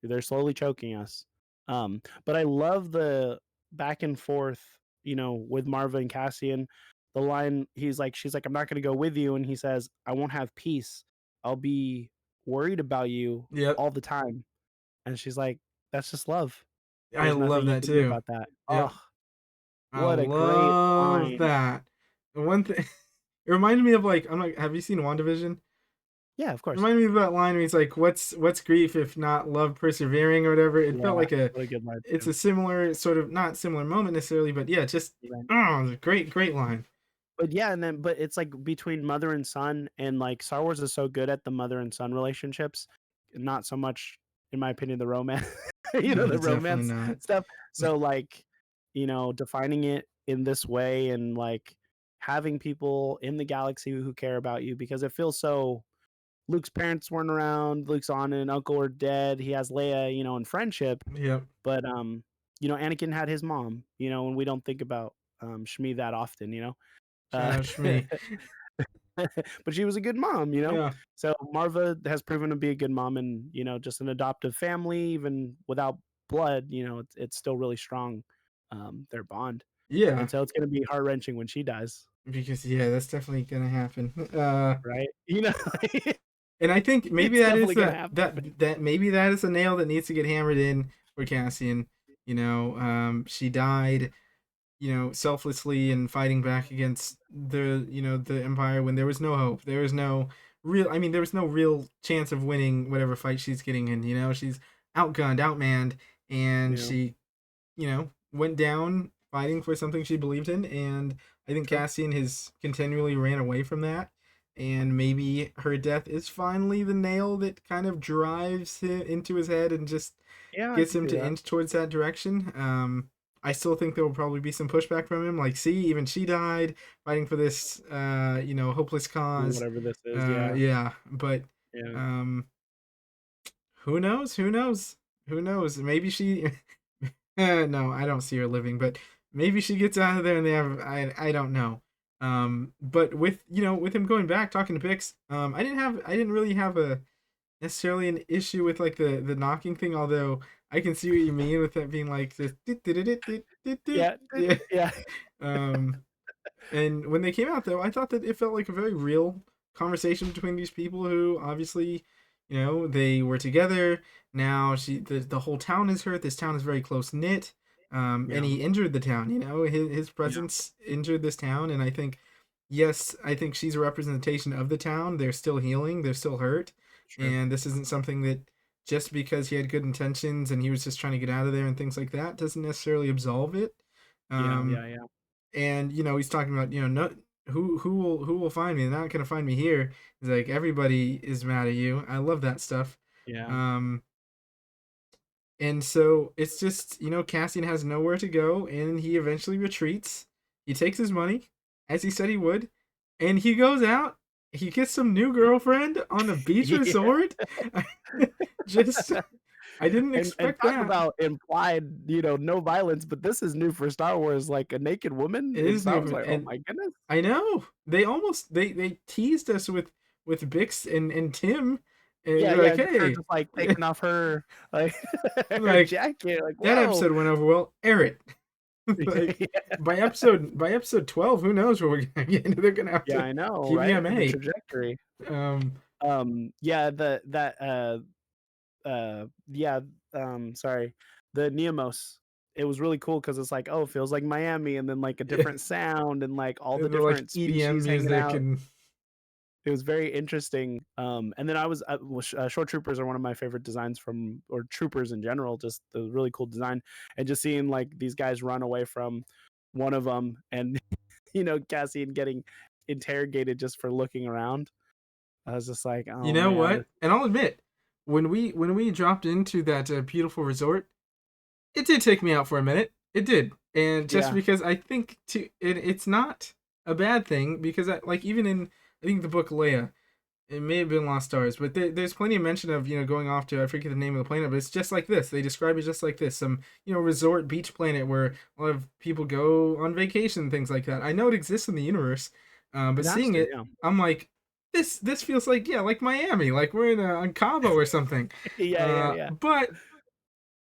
they're slowly choking us. But I love the back and forth, with Marva and Cassian. The line she's like, "I'm not going to go with you," and he says, "I won't have peace. I'll be worried about you Yep, all the time." And she's like, "That's just love. I There's love nothing you that can do too. about that." Yep, Oh, I what a great love line. that. The one thing it reminded me of like I'm like, have you seen WandaVision? Yeah, of course. Reminded me of that line where he's like, "What's grief if not love persevering or whatever." It felt Yeah, like a, what a good line it's too. a similar sort of not similar moment necessarily, but yeah, just Right. oh, great line. But yeah, and then but it's like between mother and son, and like Star Wars is so good at the mother and son relationships, not so much, in my opinion, the romance, No, the definitely romance not. stuff. So like, defining it in this way and like having people in the galaxy who care about you because it feels so. Luke's parents weren't around. Luke's aunt and uncle are dead. He has Leia, in friendship, Yep. but Anakin had his mom, and we don't think about Shmi that often, Shout Uh, out Shmi. but she was a good mom. Yeah. So Marva has proven to be a good mom, and just an adoptive family, even without blood. It's still really strong, their bond, Yeah. and so it's gonna be heart wrenching when she dies, Because yeah, that's definitely gonna happen. right? And I think maybe It's that is definitely gonna that happen. that maybe that is a nail that needs to get hammered in for Cassian. She died, selflessly and fighting back against the Empire when there was no hope. There was no there was no real chance of winning whatever fight she's getting in. She's outgunned, outmanned, and Yeah, she went down fighting for something she believed in. And I think true. Cassian has continually ran away from that. And maybe her death is finally the nail that kind of drives him into his head and just Yeah, I gets can him see to that. inch towards that direction. I still think there will probably be some pushback from him. Like, see, even she died fighting for this, hopeless cause. Whatever this is, yeah, Yeah, but yeah, um, who knows? Who knows? Who knows? Maybe she. No, I don't see her living, but maybe she gets out of there and they have. I don't know. But with him going back talking to Bix, I didn't really have a necessarily an issue with like the knocking thing, although I can see what you mean with that being like this. yeah, Yeah. yeah, Um, and when they came out, though, I thought that it felt like a very real conversation between these people who obviously, they were together. Now the whole town is hurt. This town is very close knit. And yeah, he injured the town. His yeah. presence injured this town, and I think, yes, I think she's a representation of the town. They're still healing. They're still hurt, Sure. and this isn't something that just because he had good intentions and he was just trying to get out of there and things like that doesn't necessarily absolve it. Yeah, Um, yeah, yeah, and he's talking about no who will find me. They're not gonna find me here. He's like, everybody is mad at you. I love that stuff. yeah. um and so it's just, Cassian has nowhere to go, and he eventually retreats. He takes his money as he said he would, and he goes out. He gets some new girlfriend on a beach Yeah. resort. Just, I didn't And expect talk that. about implied, no violence, but this is new for Star Wars, like a naked woman It in is Star new Wars, like, oh and my goodness. I know. They almost they teased us with Bix and Tim, and Yeah, they're yeah, like, and just her "Hey," just, like, taking off her, like, her like jacket, like, that "Whoa." episode went over well. Air it. Like Yeah, by episode 12, who knows where we're gonna get into? They're gonna have yeah, to I know, right? The TVMA. trajectory. Um, Yeah, yeah, sorry, the Neomos, it was really cool because it's like, oh, it feels like Miami, and then, like, a yeah, different sound and, like, all the the like different EDM species hanging music out. and It was very interesting. And then Short Troopers are one of my favorite designs from, or troopers in general, just the really cool design, and just seeing like these guys run away from one of them, and Cassian getting interrogated just for looking around. I was just like, you oh know man, what? And I'll admit, when we dropped into that beautiful resort, it did take me out for a minute. It did, and just yeah, because I think it's not a bad thing because like even in I think the book Leia, it may have been Lost Stars, but there's plenty of mention of going off to I forget the name of the planet, but it's just like this. They describe it just like this, some resort beach planet where a lot of people go on vacation and things like that. I know it exists in the universe, but it has seeing to, it, yeah, I'm like, this feels like like Miami, like we're on Cabo or something. yeah, yeah, yeah, But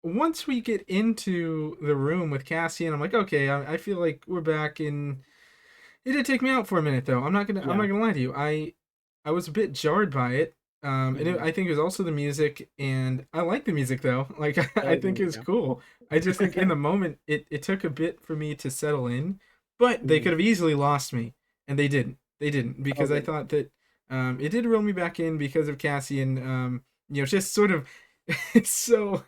once we get into the room with Cassian, I'm like, okay, I feel like we're back in. It did take me out for a minute though. I'm yeah. not gonna lie to you. I was a bit jarred by it. Hmm. I think it was also the music, and I like the music though. Like I I like the think it was music, cool. I just think in the moment it took a bit for me to settle in, but yeah. they Hmm. could have easily lost me, and they didn't. They didn't Oh, because I good. thought that It did reel me back in because of Cassian. Just sort of, it's so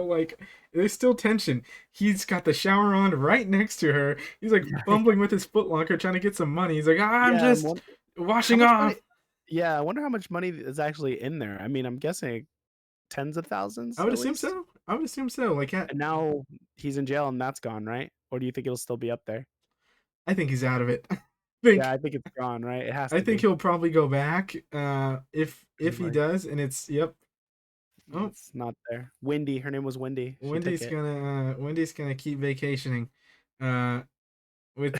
like there's still tension. He's got the shower on right next to her. He's like Yeah, fumbling with his footlocker trying to get some money. He's like, I'm yeah. just How washing much money? off. Yeah, I wonder how much money is actually in there. I mean, I'm guessing tens of I thousands would at assume least. so. I would assume so. And now he's in jail and that's gone, right? Or do you think it'll still be up there? I think he's out of it. Yeah, think I think it's gone, right? It has I to think be. he'll probably go back. If I'm he like, does, and it's yep. Oh, it's not there. Wendy, her name was Wendy. She took it. Wendy's gonna keep vacationing, uh, with,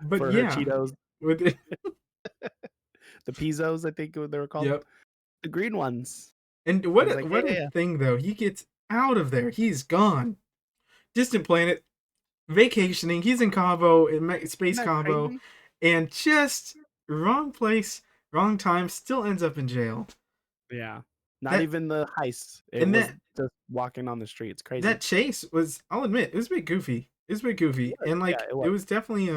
but For her yeah, Cheetos, with it, the Pizzos, I think they were called. yep. The green ones. And I was like, what yeah, a yeah, thing though. He gets out of there. He's gone. Distant planet, vacationing. He's in Cabo, in isn't space that Cabo, crazy? and just wrong place, wrong time. Still ends up in jail. Yeah. Not That even the heist. It and was that just walking on the street. It's that crazy. chase was, I'll admit, it was a bit goofy. It was a bit goofy, and Yeah, like it it was. was definitely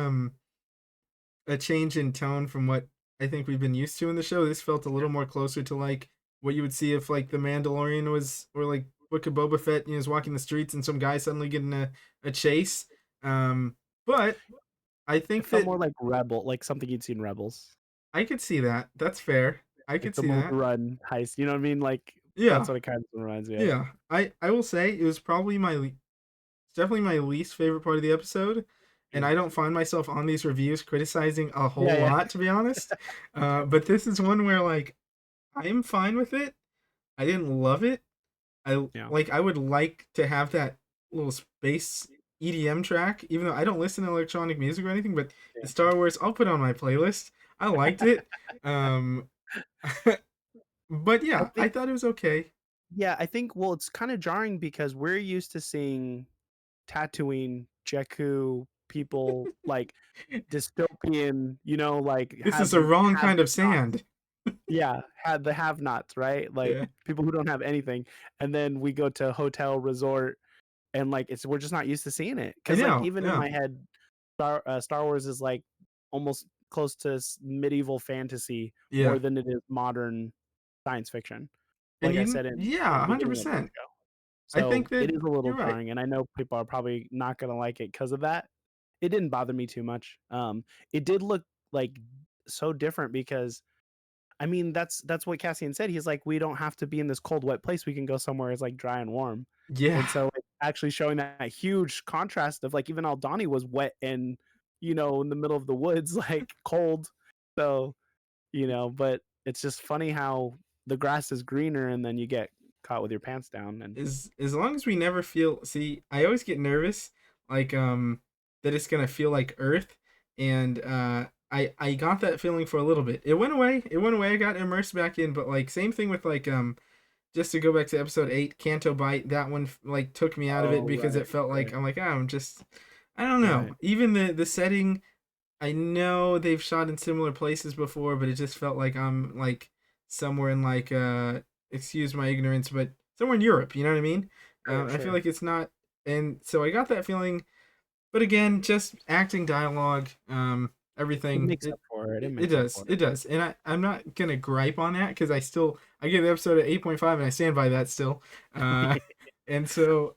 a change in tone from what I think we've been used to in the show. This felt a little more closer to like what you would see if like the Mandalorian was, or like Book of Boba Fett, is walking the streets and some guy suddenly getting a chase. Um, but I It think felt that more like Rebel, like something you'd see in Rebels. I could see that. That's fair. I Like could the see Move that. Run heist. You know what I mean? Like that's Yeah, what it kind of reminds me of. yeah. I will say it was probably it's definitely my least favorite part of the episode, and Yeah. I don't find myself on these reviews criticizing a Yeah, whole yeah. lot, to be honest. But this is one where like I'm fine with it. I didn't love it. Yeah. I would like to have that little space EDM track, even though I don't listen to electronic music or anything. But Yeah. it's Star Wars. I'll put it on my playlist. I liked it. Um, but I yeah, I think thought it was okay. yeah, I think well it's kind of jarring because we're used to seeing Tatooine, Jakku, people like dystopian, like This is have the wrong have kind of nots. sand. Yeah, had the have nots, right? Like Yeah, people who don't have anything. And then we go to hotel resort and like it's we're just not used to seeing it. I Cause like know. even in Yeah, my head, Star Wars is like almost close to medieval fantasy more yeah. than it is modern science fiction. And Like I you, said in yeah, the beginning of the 100%. show. I So think that it is a little you're right. jarring, and I know people are probably not gonna like it because of that. It didn't bother me too much. It did look like so different because I mean that's what Cassian said. He's like, we don't have to be in this cold, wet place. We can go somewhere it's like dry and warm. Yeah. And so like, actually showing that huge contrast of like even Aldani was wet and in the middle of the woods, like cold. So but it's just funny how the grass is greener and then you get caught with your pants down and As long as we never feel, see, I always get nervous like that it's gonna feel like Earth, and I got that feeling for a little bit. It went away. It went away. I got immersed back in, but like same thing with like just to go back to episode 8, Canto Bite, that one like took me out of it oh because right, it felt like right, I'm like, I'm just, I don't know. right. Even the setting, I know they've shot in similar places before, but it just felt like I'm like somewhere in like excuse my ignorance, but somewhere in Europe. You know what I mean? Sure, I feel sure. like it's not, and so I got that feeling. But again, just acting, dialogue, It everything. makes up for it. It It makes up does. for It does. And I'm not gonna gripe on that because I give the episode an 8.5 and I stand by that still. Uh, it. and so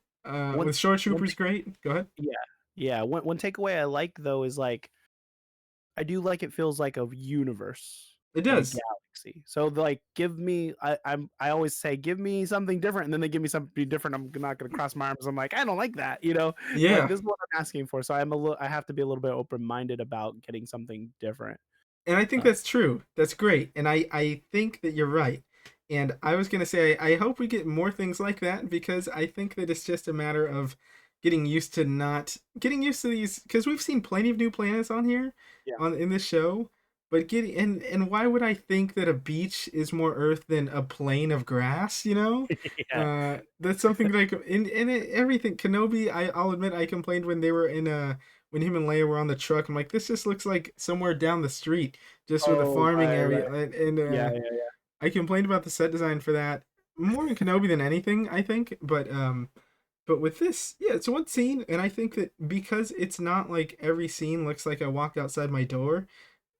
one with Shore one Troopers, great. Go ahead. yeah. Yeah, one takeaway I like though is like I do like it feels like a universe, It like a does. galaxy. So like give me I always say give me something different and then they give me something different. I'm not gonna cross my arms. I'm like, I don't like that. Like Yeah. this is what I'm asking for. So I have to be a little bit open minded about getting something different. And I think Uh, that's true. That's great. And I think that you're right. And I was going to say, I hope we get more things like that because I think that it's just a matter of getting used to these, because we've seen plenty of new planets on here yeah. in this show. But and why would I think that a beach is more Earth than a plain of grass? Yeah. That's something that everything Kenobi. I'll admit I complained when they were in when him and Leia were on the truck. I'm like, this just looks like somewhere down the street, just with a Oh, farming right, area. right. And Yeah, yeah, yeah. I complained about the set design for that more in Kenobi than anything, I think. But with this, yeah, it's one scene, and I think that because it's not like every scene looks like I walked outside my door,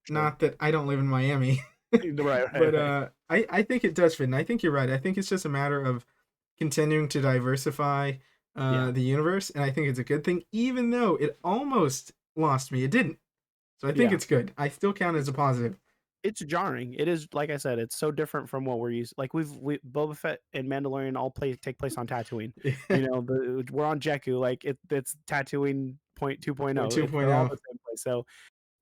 Sure. not that I don't live in Miami. Right, right, But right. I think it does fit, and I think you're right. I think it's just a matter of continuing to diversify Yeah, the universe, and I think it's a good thing, even though it almost lost me. It didn't, so I think yeah. it's good. I still count it as It's a positive. it's jarring. It is, like I said, it's so different from what we're used. Like we Boba Fett and Mandalorian all take place on Tatooine. You know, we're on Jakku. Like it's Tatooine point 2.0. It's they're all 2.0. the same place. So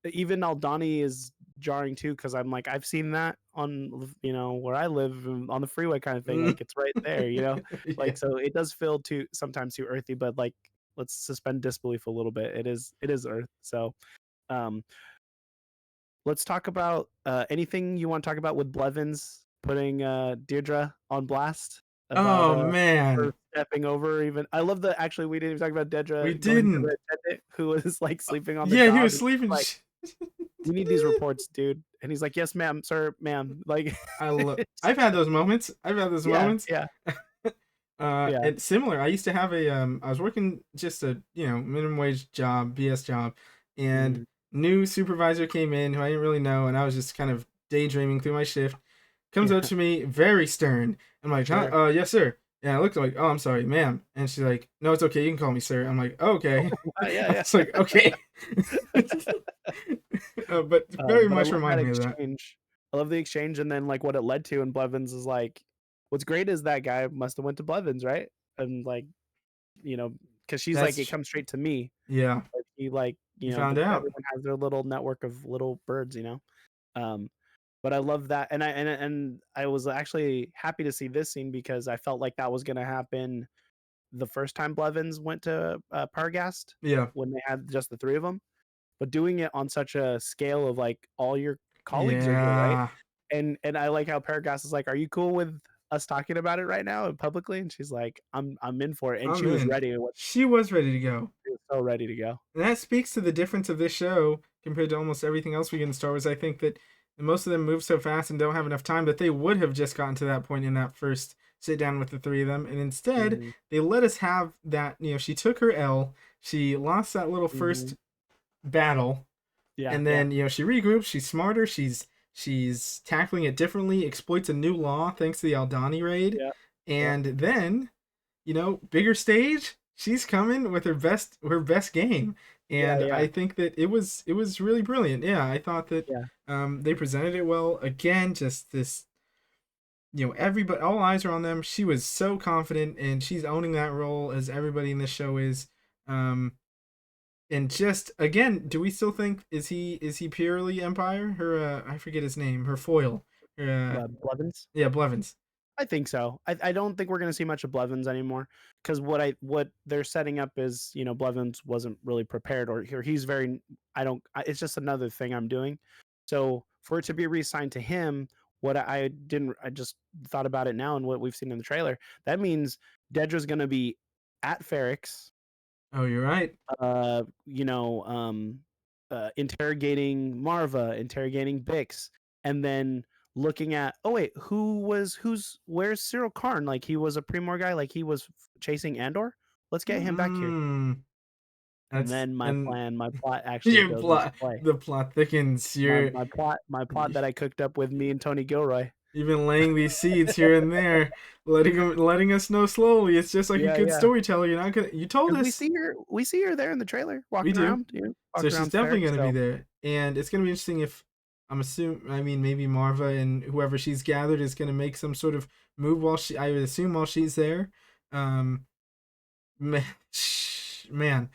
even Aldani is jarring too because I'm like I've seen that on where I live on the freeway kind of thing. Mm. Like it's right there. Yeah. Like so it does feel too sometimes too earthy. But like let's suspend disbelief a little bit. It is Earth. So um let's talk about anything you want to talk about with Blevins putting Deirdre on blast about Oh man, her stepping over. Even I love the actually we didn't even talk about we Dedra going to didn't. the attendant who was like sleeping on the Yeah, he job. was And sleeping. like, you need these reports, dude. And he's like, yes, ma'am, sir, ma'am. Like, I love. I've had those moments. I've had those yeah, moments. yeah, yeah, And similar. I used to have a I was working just a minimum wage job, BS job, and mhm, new supervisor came in who I didn't really know, and I was just kind of daydreaming through my shift. Comes yeah, up to me, very stern. I'm like, huh? sure. Yes, sir. And I looked like, oh, I'm sorry, ma'am. And she's like, no, it's okay. You can call me sir. I'm like, oh, okay. I Yeah, was like, okay. But very but I much love that remind me of that. exchange. I love the exchange, and then like what it led to. And Blevins is like, what's great is that guy must have went to Blevins, right? And like, because she's like, it That's comes straight to me. yeah. But he like, You found out. everyone has their little network of little birds. Um, but I love that, and I was actually happy to see this scene because I felt like that was going to happen the first time Blevins went to Pargast Yeah. when they had just the three of them, but doing it on such a scale of like all your colleagues are here, right? Yeah. And I like how Paragast is like, "Are you cool with us talking about it right now and publicly?" And she's like, "I'm in for it." And I'm she was in. ready. She was ready to go. She was so ready to go. And that speaks to the difference of this show compared to almost everything else we get in Star Wars. I think that most of them move so fast and don't have enough time that they would have just gotten to that point in that first sit down with the three of them. And instead, Hmm. they let us have that. She took her L, she lost that little Hmm. first battle, Yeah, and yeah, then she regroups, she's smarter, she's tackling it differently, exploits a new law thanks to the Aldani raid, yeah, yeah, and then bigger stage, she's coming with her best game. yeah, And yeah, I think that it was really brilliant. Yeah, I thought that yeah. they presented it well. Again, just this, everybody, all eyes are on them. She was so confident, and she's owning that role as everybody in this show is. Um, and just again, do we still think is he purely Empire? Her I forget his name. Her foil. Her, Blevins. yeah, Blevins. I think so. I don't think we're gonna see much of Blevins anymore because what they're setting up is Blevins wasn't really prepared or he's very it's just another thing I'm doing. So for it to be reassigned to him, what I didn't I just thought about it now and what we've seen in the trailer. That means Dedra's gonna be at Ferrix, Oh, you're right. uh, you know, um, interrogating Marva, interrogating Bix, and then looking at, oh wait, where's Cyril Karn? Like he was a Primor guy, like he was chasing Andor. Let's get him back here. Mm, And that's then and my plot actually your goes into plot, play. the plot thickens. My plot that I cooked up with me and Tony Gilroy. You've been laying these seeds here and there, letting us know slowly. It's just like a Yeah, good yeah. storyteller. You're not gonna. You told Because us. we see her there in the trailer, We walking do. around, So walking she's around definitely Ferrix. gonna be So there, and it's gonna be interesting if I mean, maybe Marva and whoever she's gathered is gonna make some sort of move while I would assume while she's there. Um, man, man.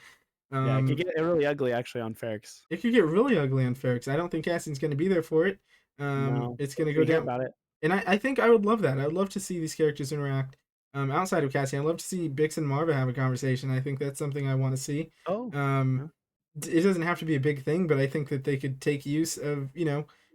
yeah, it could Um, get really ugly actually on Ferrix. it could get really ugly on Ferrix. I don't think Cassian's gonna be there for it. No, It's but gonna go we hear down. about it. And I think I would love that. I'd love to see these characters interact. Outside of Cassian, I'd love to see Bix and Marva have a conversation. I think that's something I want to see. Oh, Um, yeah, it doesn't have to be a big thing, but I think that they could take use of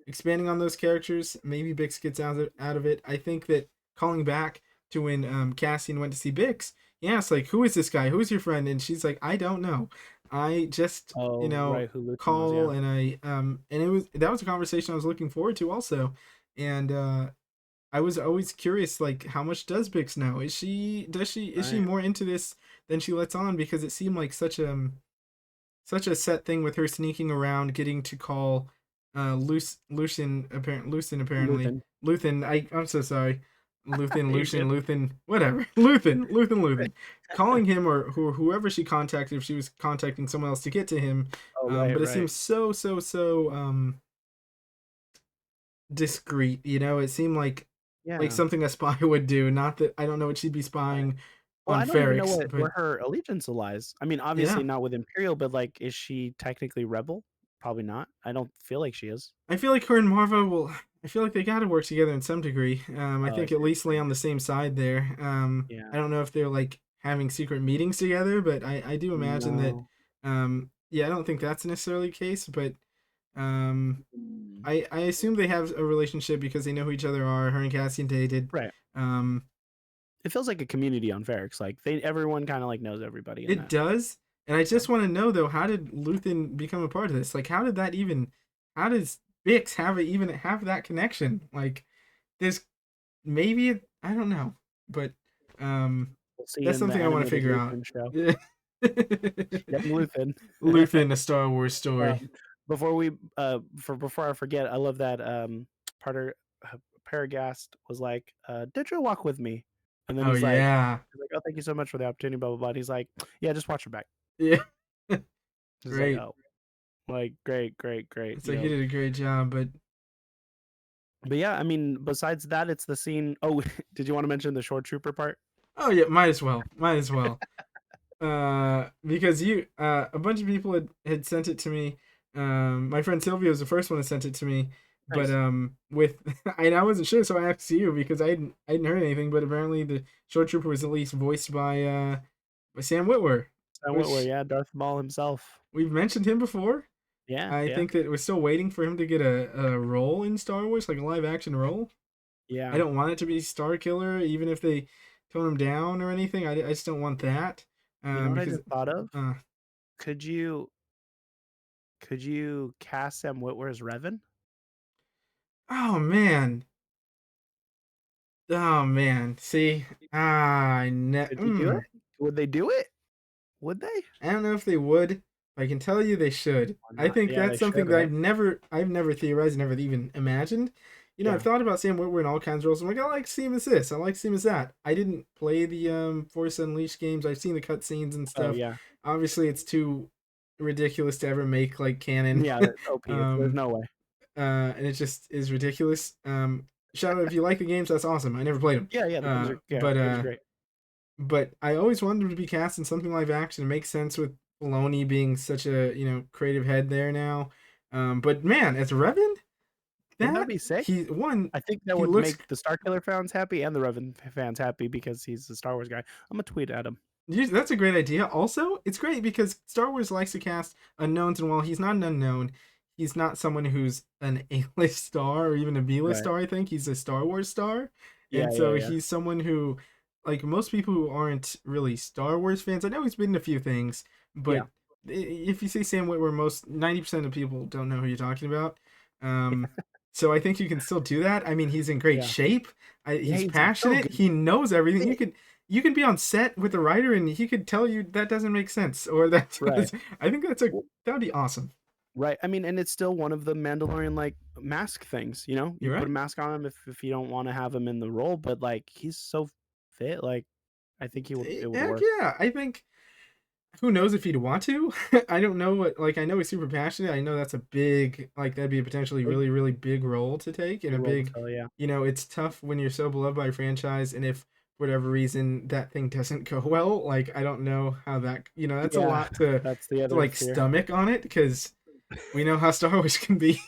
expanding on those characters. Maybe Bix gets out of it. I think that calling back to when Cassian went to see Bix, he asked like, "Who is this guy? Who's your friend?" And she's like, "I don't know. I just oh, right, who Lucian was, call yeah. and and it was that was a conversation I was looking forward to also." And I was always curious, like, how much does Bix know? Is she Right. more into this than she lets on? Because it seemed like such a set thing with her sneaking around, getting to call Lucin apparently. Luthen. Luthen, I'm so sorry. Luthen, You Lucian, good? Luthen, whatever. Luthen. Calling him or whoever she contacted, if she was contacting someone else to get to him. Oh, right, But it right. seems so discreet, you know? It seemed like Yeah. something a spy would do. Not that I don't know what she'd be Right. spying Well, on I don't even know Ferrix, where but her allegiance lies. I mean, yeah. obviously not with Imperial, but like, is she technically rebel? Probably not. I don't feel like she is. I feel like her and Marva will. I feel like they got to work together in some degree. I Oh, I think see at what least you're lay saying. on the same side there. Yeah. I don't know if they're like having secret meetings together, but I do imagine that. No. Yeah, I don't think that's necessarily the case, but um, Mm. I assume they have a relationship because they know who each other are. Her and Cassian dated. Right. Um, It feels like a community on Ferrix. Like everyone kind of like knows everybody in it that. does, and I So just want to know though, how did Luthen become a part of this? Like, how did that even? How does Bix have it even have that connection? Like, there's maybe I don't know, but um, we'll see that's in the something I want to animated figure out. Luthen show. Yeah. Young Luthen. Luthen, a Star Wars story. Before we before I forget, I love that Parter Paragast was like, "Did you walk with me?" And then Oh yeah, he's like, "Oh, thank you so much for the opportunity." Blah blah blah. And he's like, "Yeah, just watch her back." yeah, Just like, great. "Oh, like great, great, great." It's like he did a great job, but But yeah, I mean, besides that, it's the scene. Oh, did you want to mention the shore trooper part? oh yeah, might as well. Because a bunch of people had sent it to me. My friend Sylvia was the first one that sent it to me, but Nice. with and I wasn't sure, so I asked you because I hadn't heard anything, but apparently the short trooper was at least voiced by Sam Witwer, Sam Witwer, which yeah, Darth Maul himself. we've mentioned him before. Yeah, I yeah, think that we're still waiting for him to get a role in Star Wars, like a live action role. I yeah. don't want it to be Star Killer, even if they tone him down or anything. I just don't want that. You know what I Because just thought of? uh, Could you cast Sam Witwer as Revan? oh man, oh man. See, Could you do it? Would they do it? Would they? I don't know if they would. But I can tell you they should. Why I not? think Yeah, they that's something should, that right? I've never theorized, never even imagined. You know, I've Yeah. thought about Sam Witwer in all kinds of roles. I'm like, I like seeing him as this. I like seeing him as that. I didn't play the Force Unleashed games. I've seen the cutscenes and Oh stuff. yeah. Obviously, it's too ridiculous to ever make like canon. Yeah, that's OP. There's um, no way. and it just is ridiculous. Shout out if you like the games, that's awesome. I never played them. Yeah, yeah, the games are great. But I always wanted him to be cast in something live action. It makes sense with Filoni being such a creative head there now. But man, as Revan, Wouldn't that that be sick? he one I think that he would looks. make the Starkiller fans happy and the Revan fans happy because he's a Star Wars guy. I'm gonna tweet at him. That's a great idea. Also, it's great because Star Wars likes to cast unknowns, and while he's not an unknown, he's not someone who's an A-list star or even a B-list Right. star. I think he's a Star Wars star, Yeah, and yeah, so yeah. he's someone who, like most people who aren't really Star Wars fans, I know he's been in a few things, Yeah. but if you say Sam Witwer, most 90% of people don't know who you're talking about. Um, so I think you can still do that. I mean, he's in great Yeah. shape. Yeah, He's he's so passionate. good. He knows everything. You can be on set with the writer and he could tell you that doesn't make sense or that Right. I think that would be awesome. Right. I mean, and it's still one of the Mandalorian like mask things, you know? You You're put a right. mask on him if you don't want to have him in the role, but like he's so fit, like I think it would Heck work. yeah. I think who knows if he'd want to. I don't know what like I know he's super passionate. I know that's a big like that'd be a potentially Big really really big role to take and big a role to big fill, yeah. it's tough when you're so beloved by a franchise and if for whatever reason that thing doesn't go well, like I don't know how that that's a Yeah. lot to That's the other like fear. stomach on it because we know how Star Wars can be.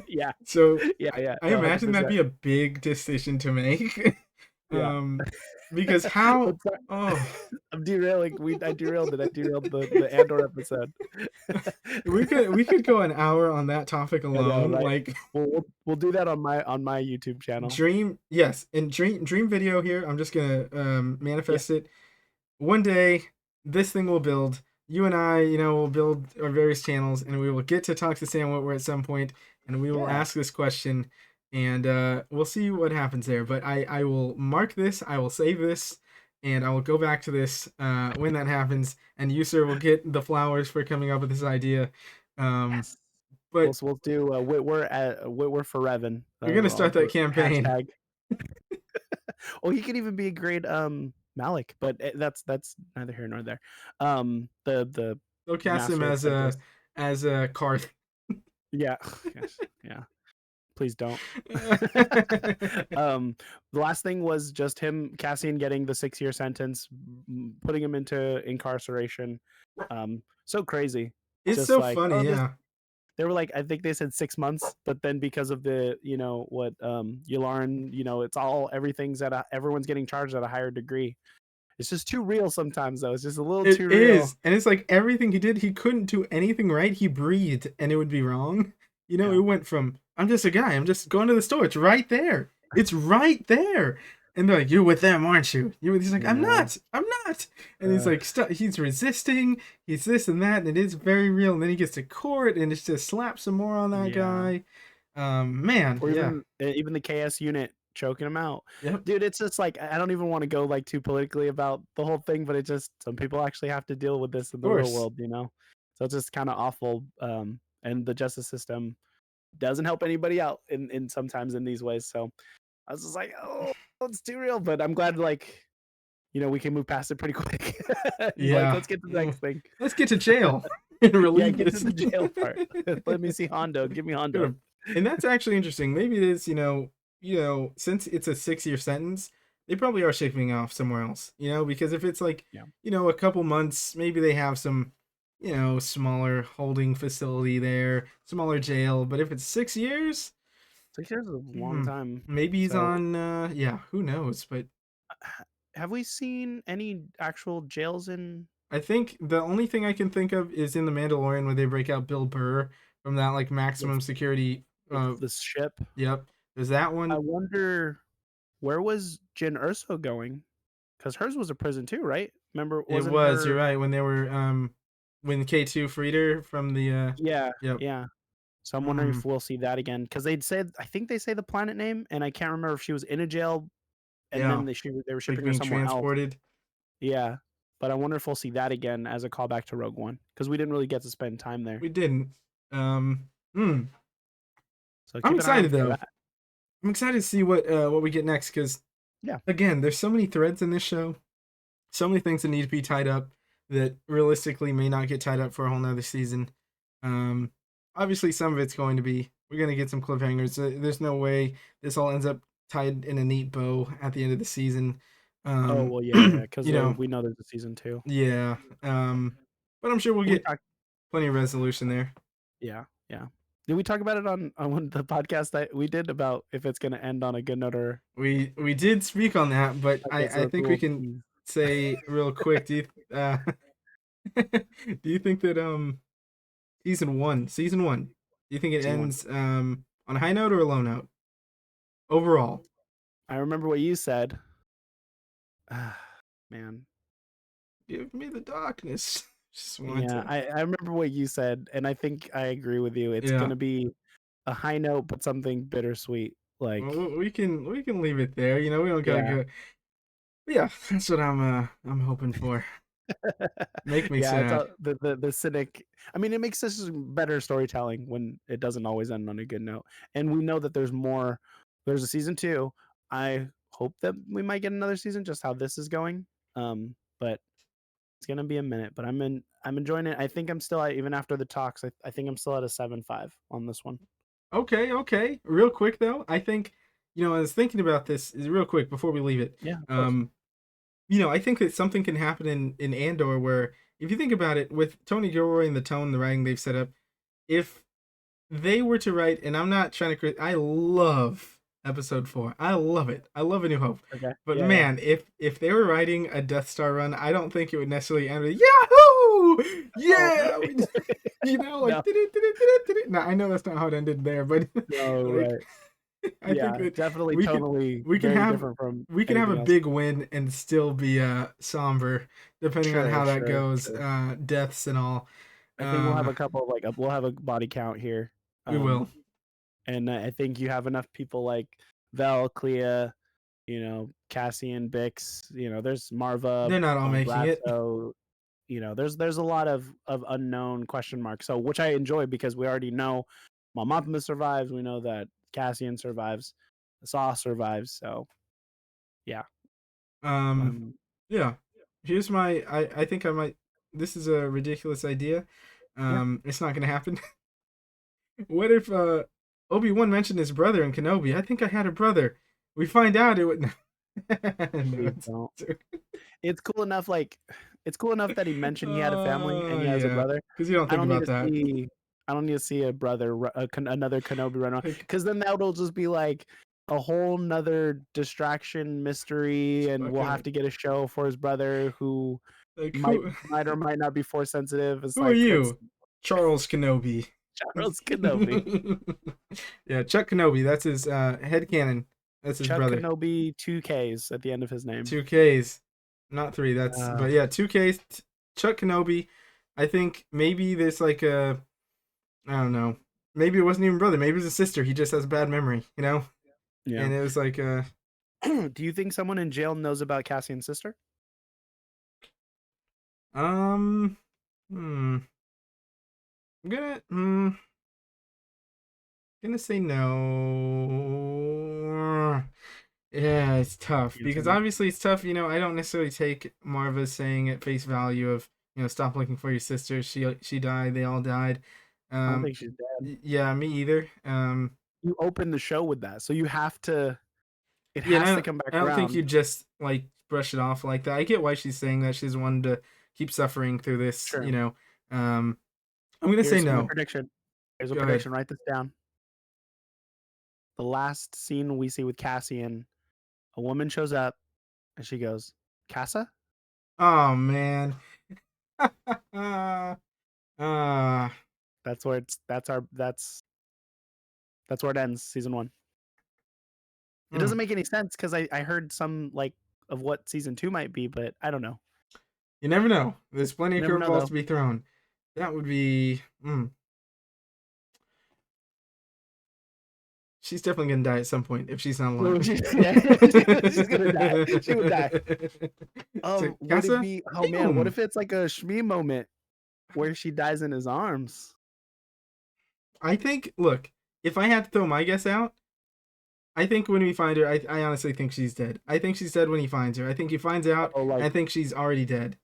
Yeah. So Yeah, yeah. I No, imagine that'd 100%. be a big decision to make. Yeah. um, because But how? sorry. Oh, I'm derailing. I derailed it. I derailed the Andor episode. we could go an hour on that topic I know, alone. right? Like We'll do that on my YouTube channel. dream, yes, and dream video here. I'm just gonna Yeah, manifest it. One day, this thing will build. You and I, will build our various channels, and we will get to talk to Sam Witwer at some point, and we will yeah. ask this question, and we'll see what happens there. But I will mark this, I will save this, and I will go back to this when that happens, and you, sir, will get the flowers for coming up with this idea. Um, Yes. But we'll do Whitwer for Revan. we're gonna start that campaign. Hashtag. Oh, he could even be a great Malik, but that's neither here nor there. The They'll cast him Master Apprentice. as a Karth. Yeah. Yes. Yeah. Please don't. The last thing was just him, Cassian, getting the 6-year sentence, putting him into incarceration. So crazy. It's Just so like, funny, oh, this. yeah. They were like, I think they said 6 months, but then because of the, what Yularen, it's all everything's everyone's getting charged at a higher degree. It's just too real sometimes, though. It's just a little It too real. is, and it's like everything he did, he couldn't do anything right. He breathed, and it would be wrong. Yeah. It went from I'm just a guy. I'm just going to the store. It's right there. It's right there. And they're like, "You're with them, aren't you?" He's like, "I'm Yeah. not. I'm not." And he's like, he's resisting. He's this and that, and it is very real. And then he gets to court, and it's just slap some more on that Yeah. guy. Man, Or yeah, even the KS unit choking him out. yep, Dude, it's just like, I don't even want to go like too politically about the whole thing, but it just, some people actually have to deal with this in of the real course, world. So it's just kind of awful. And the justice system doesn't help anybody out in sometimes in these ways. So I was just like, oh, it's too real. But I'm glad, like, we can move past it pretty quick. Like, yeah. let's get to the next thing. Let's get to jail and Yeah, relieve get to this. the jail part. Let me see Hondo. Give me Hondo. And that's actually interesting. Maybe it is, since it's a 6-year sentence, they probably are shipping off somewhere else. Because if it's like, Yeah. a couple months, maybe they have some, smaller holding facility there, smaller jail. But if it's 6 years, 6 years is a long time. maybe he's So, on. Yeah, who knows? But have we seen any actual jails in I think the only thing I can think of is in the Mandalorian where they break out Bill Burr from that like with maximum security. this ship? Yep, there's that I one. wonder, where was Jyn Erso going? Because hers was a prison too, right? Remember, It wasn't was. You're her? right. When they were when K2 freed her from the Yeah, yep. yeah. So I'm wondering Hmm. if we'll see that again, because they'd said, I think they say the planet name, and I can't remember if she was in a jail and Yeah. then they were Like shipping her being somewhere else. transported. Yeah, but I wonder if we'll see that again as a callback to Rogue One, because we didn't really get to spend time there. We didn't. Um. Hmm. So I'm keep an eye excited out for though. that. I'm excited to see what we get next because Yeah. again, there's so many threads in this show, so many things that need to be tied up that realistically may not get tied up for a whole nother season. Um. Obviously, some of it's going to be. We're gonna get some cliffhangers. There's no way this all ends up tied in a neat bow at the end of the season. Oh Um. well, yeah, because You know. we know there's a season 2. Yeah. But I'm sure we'll Did we get talk? plenty of resolution there. Yeah, yeah. Did we talk about it on one of the podcast that we did about if it's going to end on a good note or? We did speak on that, but Okay, I so think we we'll can say real quick. Do you think that season one, do you think it season 1. ends on a high note or a low note overall? I remember what you said. Man, Give me the darkness. Just want yeah, to. I remember what you said, and I think I agree with you. It's going Yeah. to be a high note, but something bittersweet. Like, Well, we can leave it there. We don't gotta yeah, go. But yeah, that's what I'm hoping for. Make me yeah. It's sad. the cynic. I mean, it makes this better storytelling when it doesn't always end on a good note, and we know that there's more. There's a season 2. I hope that we might get another season. Just how this is going. But it's gonna be a minute. But I'm enjoying it. I think I'm still even after the talks. I think I'm still at a 7.5 on this one. Okay, okay. Real quick though, I think I was thinking about this is real quick before we leave it. Yeah, of course. I think that something can happen in Andor where if you think about it with Tony Gilroy and the tone, the writing they've set up, if they were to write, and I'm not trying to I love episode 4. I love it. I love A New Hope. Okay. But Yeah, yeah. man, if they were writing a Death Star run, I don't think it would necessarily end with Yahoo! Oh, Yeah! Like no, no, I know that's not how it ended there, but no, like right. I think Yeah, that definitely we can tonally we can very have different from we can have a anything else. big win and still be somber depending on Sure, how that sure, goes, sure. deaths and all. I think we'll have Uh a couple of we'll have a body count here. we will. And I think you have enough people like Vel, Clea, Cassian, Bix, there's Marva, They're not all making it. Brazzo. there's a lot of unknown question marks. So which I enjoy because we already know Mom Optimus survives. We know that Cassian survives. The Saw survives. So yeah. Um, Um, yeah. Here's my. I think I might. This is a ridiculous idea. yeah. It's not gonna happen. What if Obi-Wan mentioned his brother in Kenobi? I think I had a brother. We find out it would. No, Please it's. don't. It's cool enough. Like it's cool enough that he mentioned he had a family and Oh he has a yeah, brother. because you don't I think don't need about to that. see. I don't need to see a brother, another Kenobi run on, Like, because then that'll just be like a whole nother distraction mystery, and we'll have fucking to get a show for his brother who like might might or might not be force sensitive. It's who are like it's you? Charles Kenobi. Charles Kenobi. Yeah, Chuck Kenobi. That's his head canon. That's his Chuck brother. Kenobi, 2Ks at the end of his name. 2Ks, not three. That's Uh, but yeah, 2Ks. Chuck Kenobi. I think maybe there's like a I don't know. Maybe it wasn't even brother. Maybe it was a sister. He just has a bad memory, you know. yeah. And it was like Do you think someone in jail knows about Cassian's sister? um hmm. I'm gonna say no. Yeah, it's tough Answer because no. obviously it's tough. I don't necessarily take Marva saying at face value of stop looking for your sister. She died. They all died. I don't Um, think she's dead. yeah, me either. You open the show with that, so you have to. It Yeah, and has to come back I don't think you around. just like brush it off like that. I get why she's saying that. She's wanted to keep suffering through this. Sure. I'm gonna say Here's my no. prediction. Here's a Go ahead. prediction. Write this down. The last scene we see with Cassian, a woman shows up and she goes, "Casa." Oh man. That's where it's. That's where it ends. Season 1. It Hmm. doesn't make any sense because I heard some like of what season 2 might be, but I don't know. You never know. There's plenty of Never know curveballs though. to be thrown. That would be. She's definitely gonna die at some point if she's not So alive. yeah, she's gonna die. She would die. So Would it Casa, be? Oh man, what damn. if it's like a Shmi moment where she dies in his arms? I think. Look, if I had to throw my guess out, I think when we find her, I honestly think she's dead. I think she's dead when he finds her. I think he finds out, Oh, and like I think she's already dead.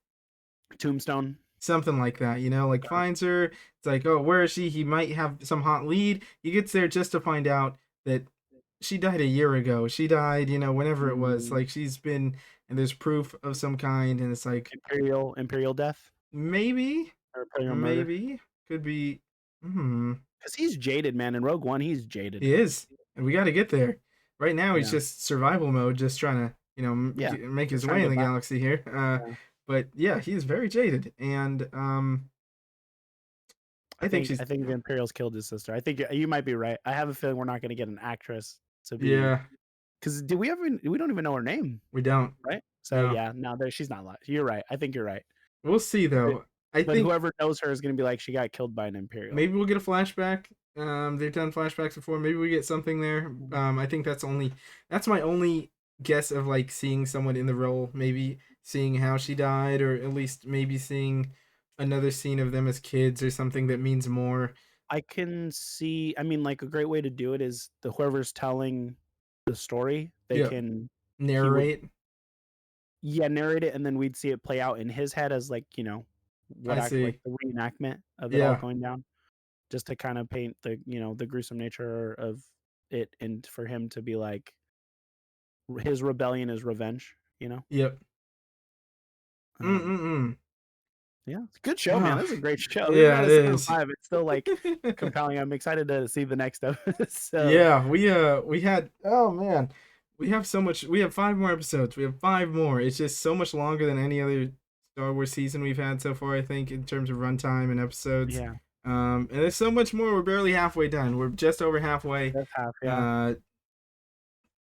Tombstone. Something like that, like Okay. finds her. It's like, oh, where is she? He might have some hot lead. He gets there just to find out that she died a year ago. She died, whenever it was. Mm, Like she's been, and there's proof of some kind, and it's like Imperial death maybe, or Imperial murder. maybe could be. Hmm. Because he's jaded, man. In Rogue One, he's jaded. He is, and we got to get there. Right now, he's Yeah, just survival mode, just trying to, yeah. make Just his trying way to in get the by. galaxy here. Yeah. But yeah, he is very jaded, and I think she's. I think the Imperials killed his sister. I think you might be right. I have a feeling we're not going to get an actress to be Yeah, because we don't even know her name, we don't. right? So No, yeah, no, she's not alive. You're right. I think you're right. we'll see But, though. I but think whoever knows her is going to be like she got killed by an Imperial. maybe we'll get a flashback. They've done flashbacks before. Maybe we get something there. Mhm. I think that's my only guess of like seeing someone in the role. Maybe seeing how she died, or at least maybe seeing another scene of them as kids or something that means more. I can see. I mean, like a great way to do it is whoever's telling the story, they Yeah, can he would narrate. narrate it, and then we'd see it play out in his head as like I like see. the reenactment of it all Yeah, going down, just to kind of paint the the gruesome nature of it, and for him to be like his rebellion is revenge. yep. Um, Mm-mm-mm. yeah, good show, man. Ah, This is a great show. Even yeah, at it a 7 is. 5, it's still like compelling. I'm excited to see the next episode. Yeah, we had oh man. We have so much we have 5 more episodes. We have 5 more. It's just so much longer than any other Star Wars season we've had so far, I think, in terms of runtime and episodes. Yeah, And there's so much more. We're barely halfway done. We're just over halfway. that's half. Yeah, Uh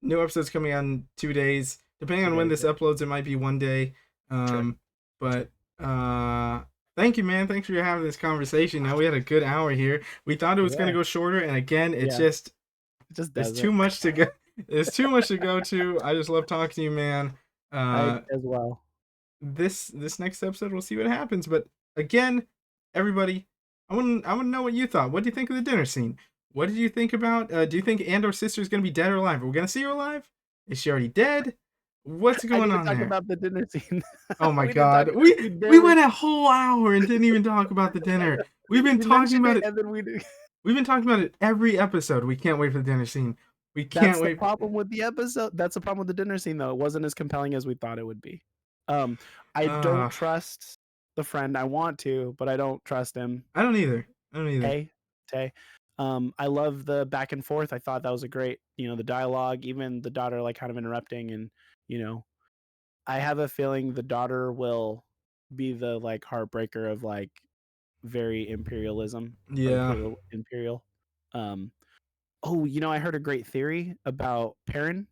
New episodes coming out in 2 days. Depending on when 2 days. this Yeah, uploads, it might be one day. sure. But thank you, man. Thanks for having this conversation. Now we had a good hour here. We thought it was gonna Yeah, go shorter, and again, it's yeah. just It just there's does too it. much to go. There's too much to go to. I just love talking to you, man. I Uh, as well. this next episode we'll see what happens. But again, everybody, I want to know what you thought. What do you think of the dinner scene? What did you think about? Do you think Andor's sister is gonna be dead or alive? Are we gonna see her alive? Is she already dead? What's I didn't going even on talk there? about the dinner scene. Oh my We didn't talk. god, we We we barely. went a whole hour and didn't even talk about the dinner. We've been You talking mentioned about it, it. and then we. We've been talking about it every episode. We can't wait for the dinner scene. We can't That's the wait. problem with the episode. That's the problem with the dinner scene, though. It wasn't as compelling as we thought it would be. Um, I don't Uh, trust the friend. I want to, but I don't trust him. I don't either. I don't either. Tay, Tay. I love the back and forth. I thought that was a great, the dialogue, even the daughter like kind of interrupting, and you know, I have a feeling the daughter will be the like heartbreaker of like very imperialism or Yeah, imperial. Um, oh, I heard a great theory about Perrin.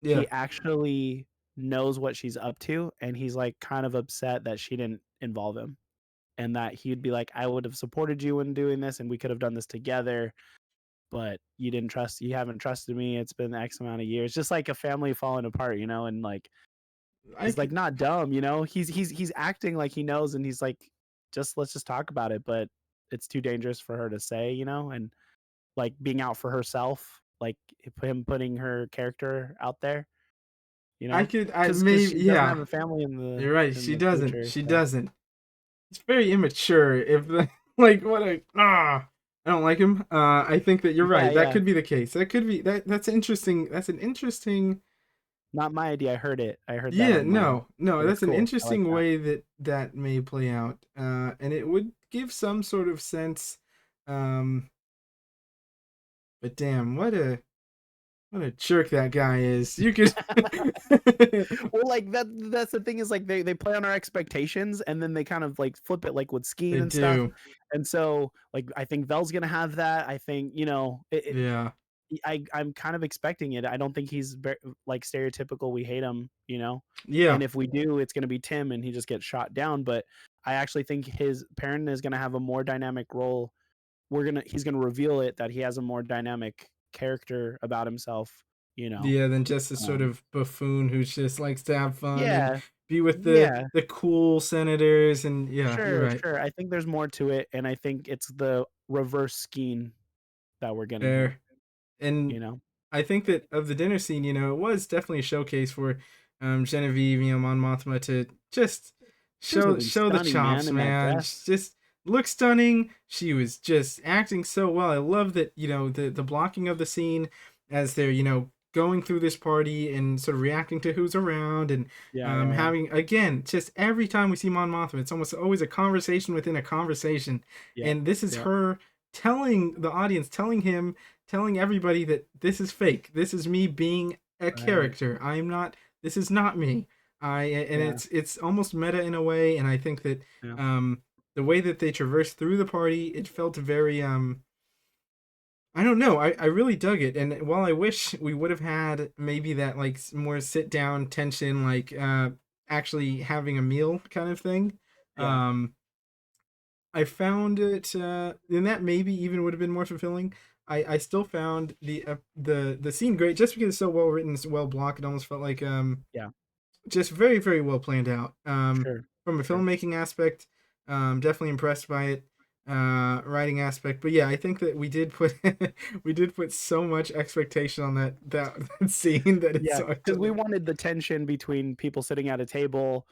yeah. He actually knows what she's up to, and he's like kind of upset that she didn't involve him, and that he'd be like, I would have supported you in doing this, and we could have done this together, but you haven't trusted me. It's been X amount of years, just like a family falling apart, and like I he's like could. not dumb, he's acting like he knows, and he's like, just let's just talk about it, but it's too dangerous for her to say, and like being out for herself, like him putting her character out there, I could. I because maybe. she doesn't have Yeah. a family You're right. in She the doesn't. future. She So doesn't. It's very immature. If the like what a I don't like him. I think that you're yeah, right. That yeah, could be the case. That could be that. That's interesting. That's an interesting. not my idea. I heard it. I heard that Yeah. online, No. No. but it's That's an cool. I like interesting that. way that may play out. And it would give some sort of sense. Um. But damn, what a jerk that guy is. You could. Well, like that's the thing, is like they play on our expectations, and then they kind of like flip it, like with They Skeen and stuff. do. And so like I think Vel's gonna have that. I think, Yeah. I'm kind of expecting it. I don't think he's like stereotypical. We hate him, Yeah. and if we do, it's gonna be Tim, and he just gets shot down. But I actually think his parent is gonna have a more dynamic role. He's gonna reveal it, that he has a more dynamic character about himself. You know, Yeah, than just a sort um, of buffoon who just likes to have fun and yeah, be with yeah. the cool senators and yeah, you're Sure, right. sure. I think there's more to it, and I think it's the reverse Skeen that we're getting here. There. And You know, I think that of the dinner scene, it was definitely a showcase for Genevieve, Mon Mothma to just she was looking show the stunning, man, chops, in that man. dress. She just looked stunning. She was just acting so well. I love that, the blocking of the scene as they're, going through this party and sort of reacting to who's around and Yeah, yeah, yeah, having again just every time we see Mon Mothma, it's almost always a conversation within a conversation. yep, And this is yep. her telling the audience, telling him, telling everybody that this is fake. This is me being a Right. character. I'm not. This is not me. And Yeah, it's almost meta in a way. And I think that yeah, the way that they traversed through the party, it felt very I don't know. I really dug it. And while I wish we would have had maybe that like more sit down tension, like actually having a meal kind of thing, yeah, um, I found it, and that maybe even would have been more fulfilling. I still found the scene great just because it's so well written, it's well blocked. It almost felt like yeah. just very very well planned out. Sure, From a sure. filmmaking aspect, definitely impressed by it. Writing aspect, but yeah, I think that we did put we did put so much expectation on that scene that it's Yeah, hard to because we like. wanted the tension between people sitting at a table,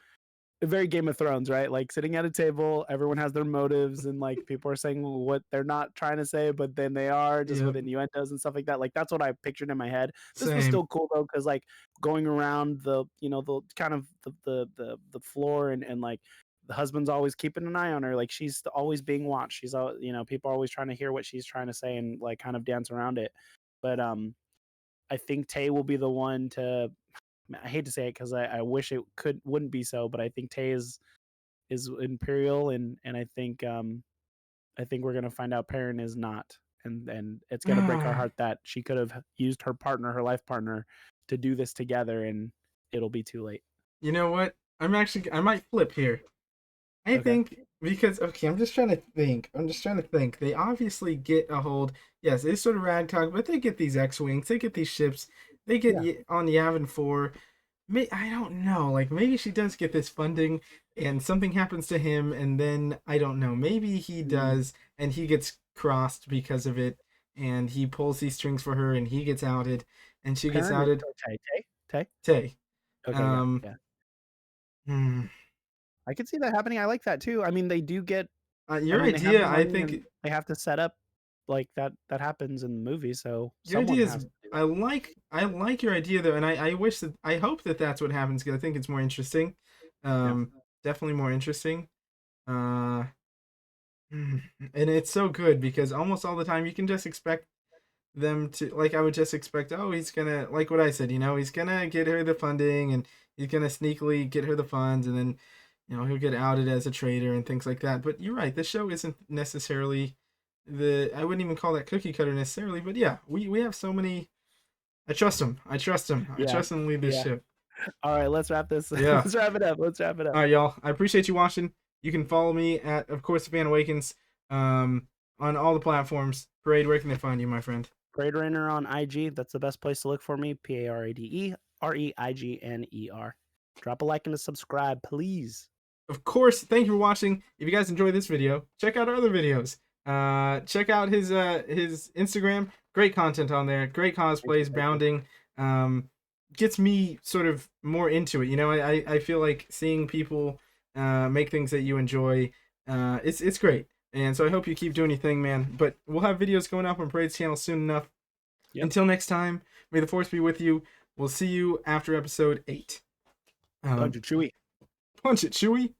very Game of Thrones, right? Like sitting at a table, everyone has their motives, and like people are saying what they're not trying to say, but then they are, just with Yep, innuendos and stuff like that. Like that's what I pictured in my head. This was same. still cool though, because like going around the, the kind of the floor, and like the husband's always keeping an eye on her. Like she's always being watched. She's all, people are always trying to hear what she's trying to say and like kind of dance around it. But I think Tay will be the one to. I hate to say it because I wish it wouldn't be so, but I think Tay is imperial, and I think we're gonna find out Perrin is not, and it's gonna break our heart that she could have used her partner, her life partner, to do this together, and it'll be too late. You know what? I might flip here. I Okay. think because okay, I'm just trying to think. I'm just trying to think. They obviously get a hold. Yes, it's sort of ragtag, but they get these X-wings. They get these ships. They get Yeah. on Yavin 4. I don't know. Like maybe she does get this funding, and something happens to him, and then I don't know. Maybe he Mm. does, and he gets crossed because of it, and he pulls these strings for her, and he gets outed, and she gets Parent or outed. Tay? Tay? Tay? Tay. Okay, yeah, Um. yeah. hmm. I could see that happening. I like that too. I mean, they do get. I Your mean, they have idea, the I money and think, they have to set up like that. That happens in the movie, so your someone idea is. has to do I that. like. I like your idea though, and I wish that I hope that that's what happens because I think it's more interesting. Yeah, Definitely more interesting. Uh. And it's so good because almost all the time you can just expect them to, like, I would just expect, oh, he's gonna, like what I said, he's gonna get her the funding, and he's gonna sneakily get her the funds, and then he'll get outed as a traitor and things like that. But you're right, the show isn't necessarily the I wouldn't even call that cookie cutter necessarily, but yeah, we have so many. I yeah, trust him to lead this yeah. ship. All right, let's wrap this. Yeah. Let's wrap it up. Let's wrap it All up. right, y'all, I appreciate you watching. You can follow me at, of course, Fan Awakens, um on all the platforms. Parade, where can they find you, my friend? ParadeReigner on IG. That's the best place to look for me. ParadeReigner. Drop a like and a subscribe, please. Of course, thank you for watching. If you guys enjoyed this video, check out our other videos. Check out his Instagram. Great content on there. Great Thank you. cosplays, Thank you. bounding. Gets me sort of more into it. I feel like seeing people make things that you enjoy. It's great. And so I hope you keep doing your thing, man. But we'll have videos going up on Parade's channel soon enough. Yep. Until next time, may the force be with you. We'll see you after episode 8. Punch Um, it, Chewy. Punch it, Chewie.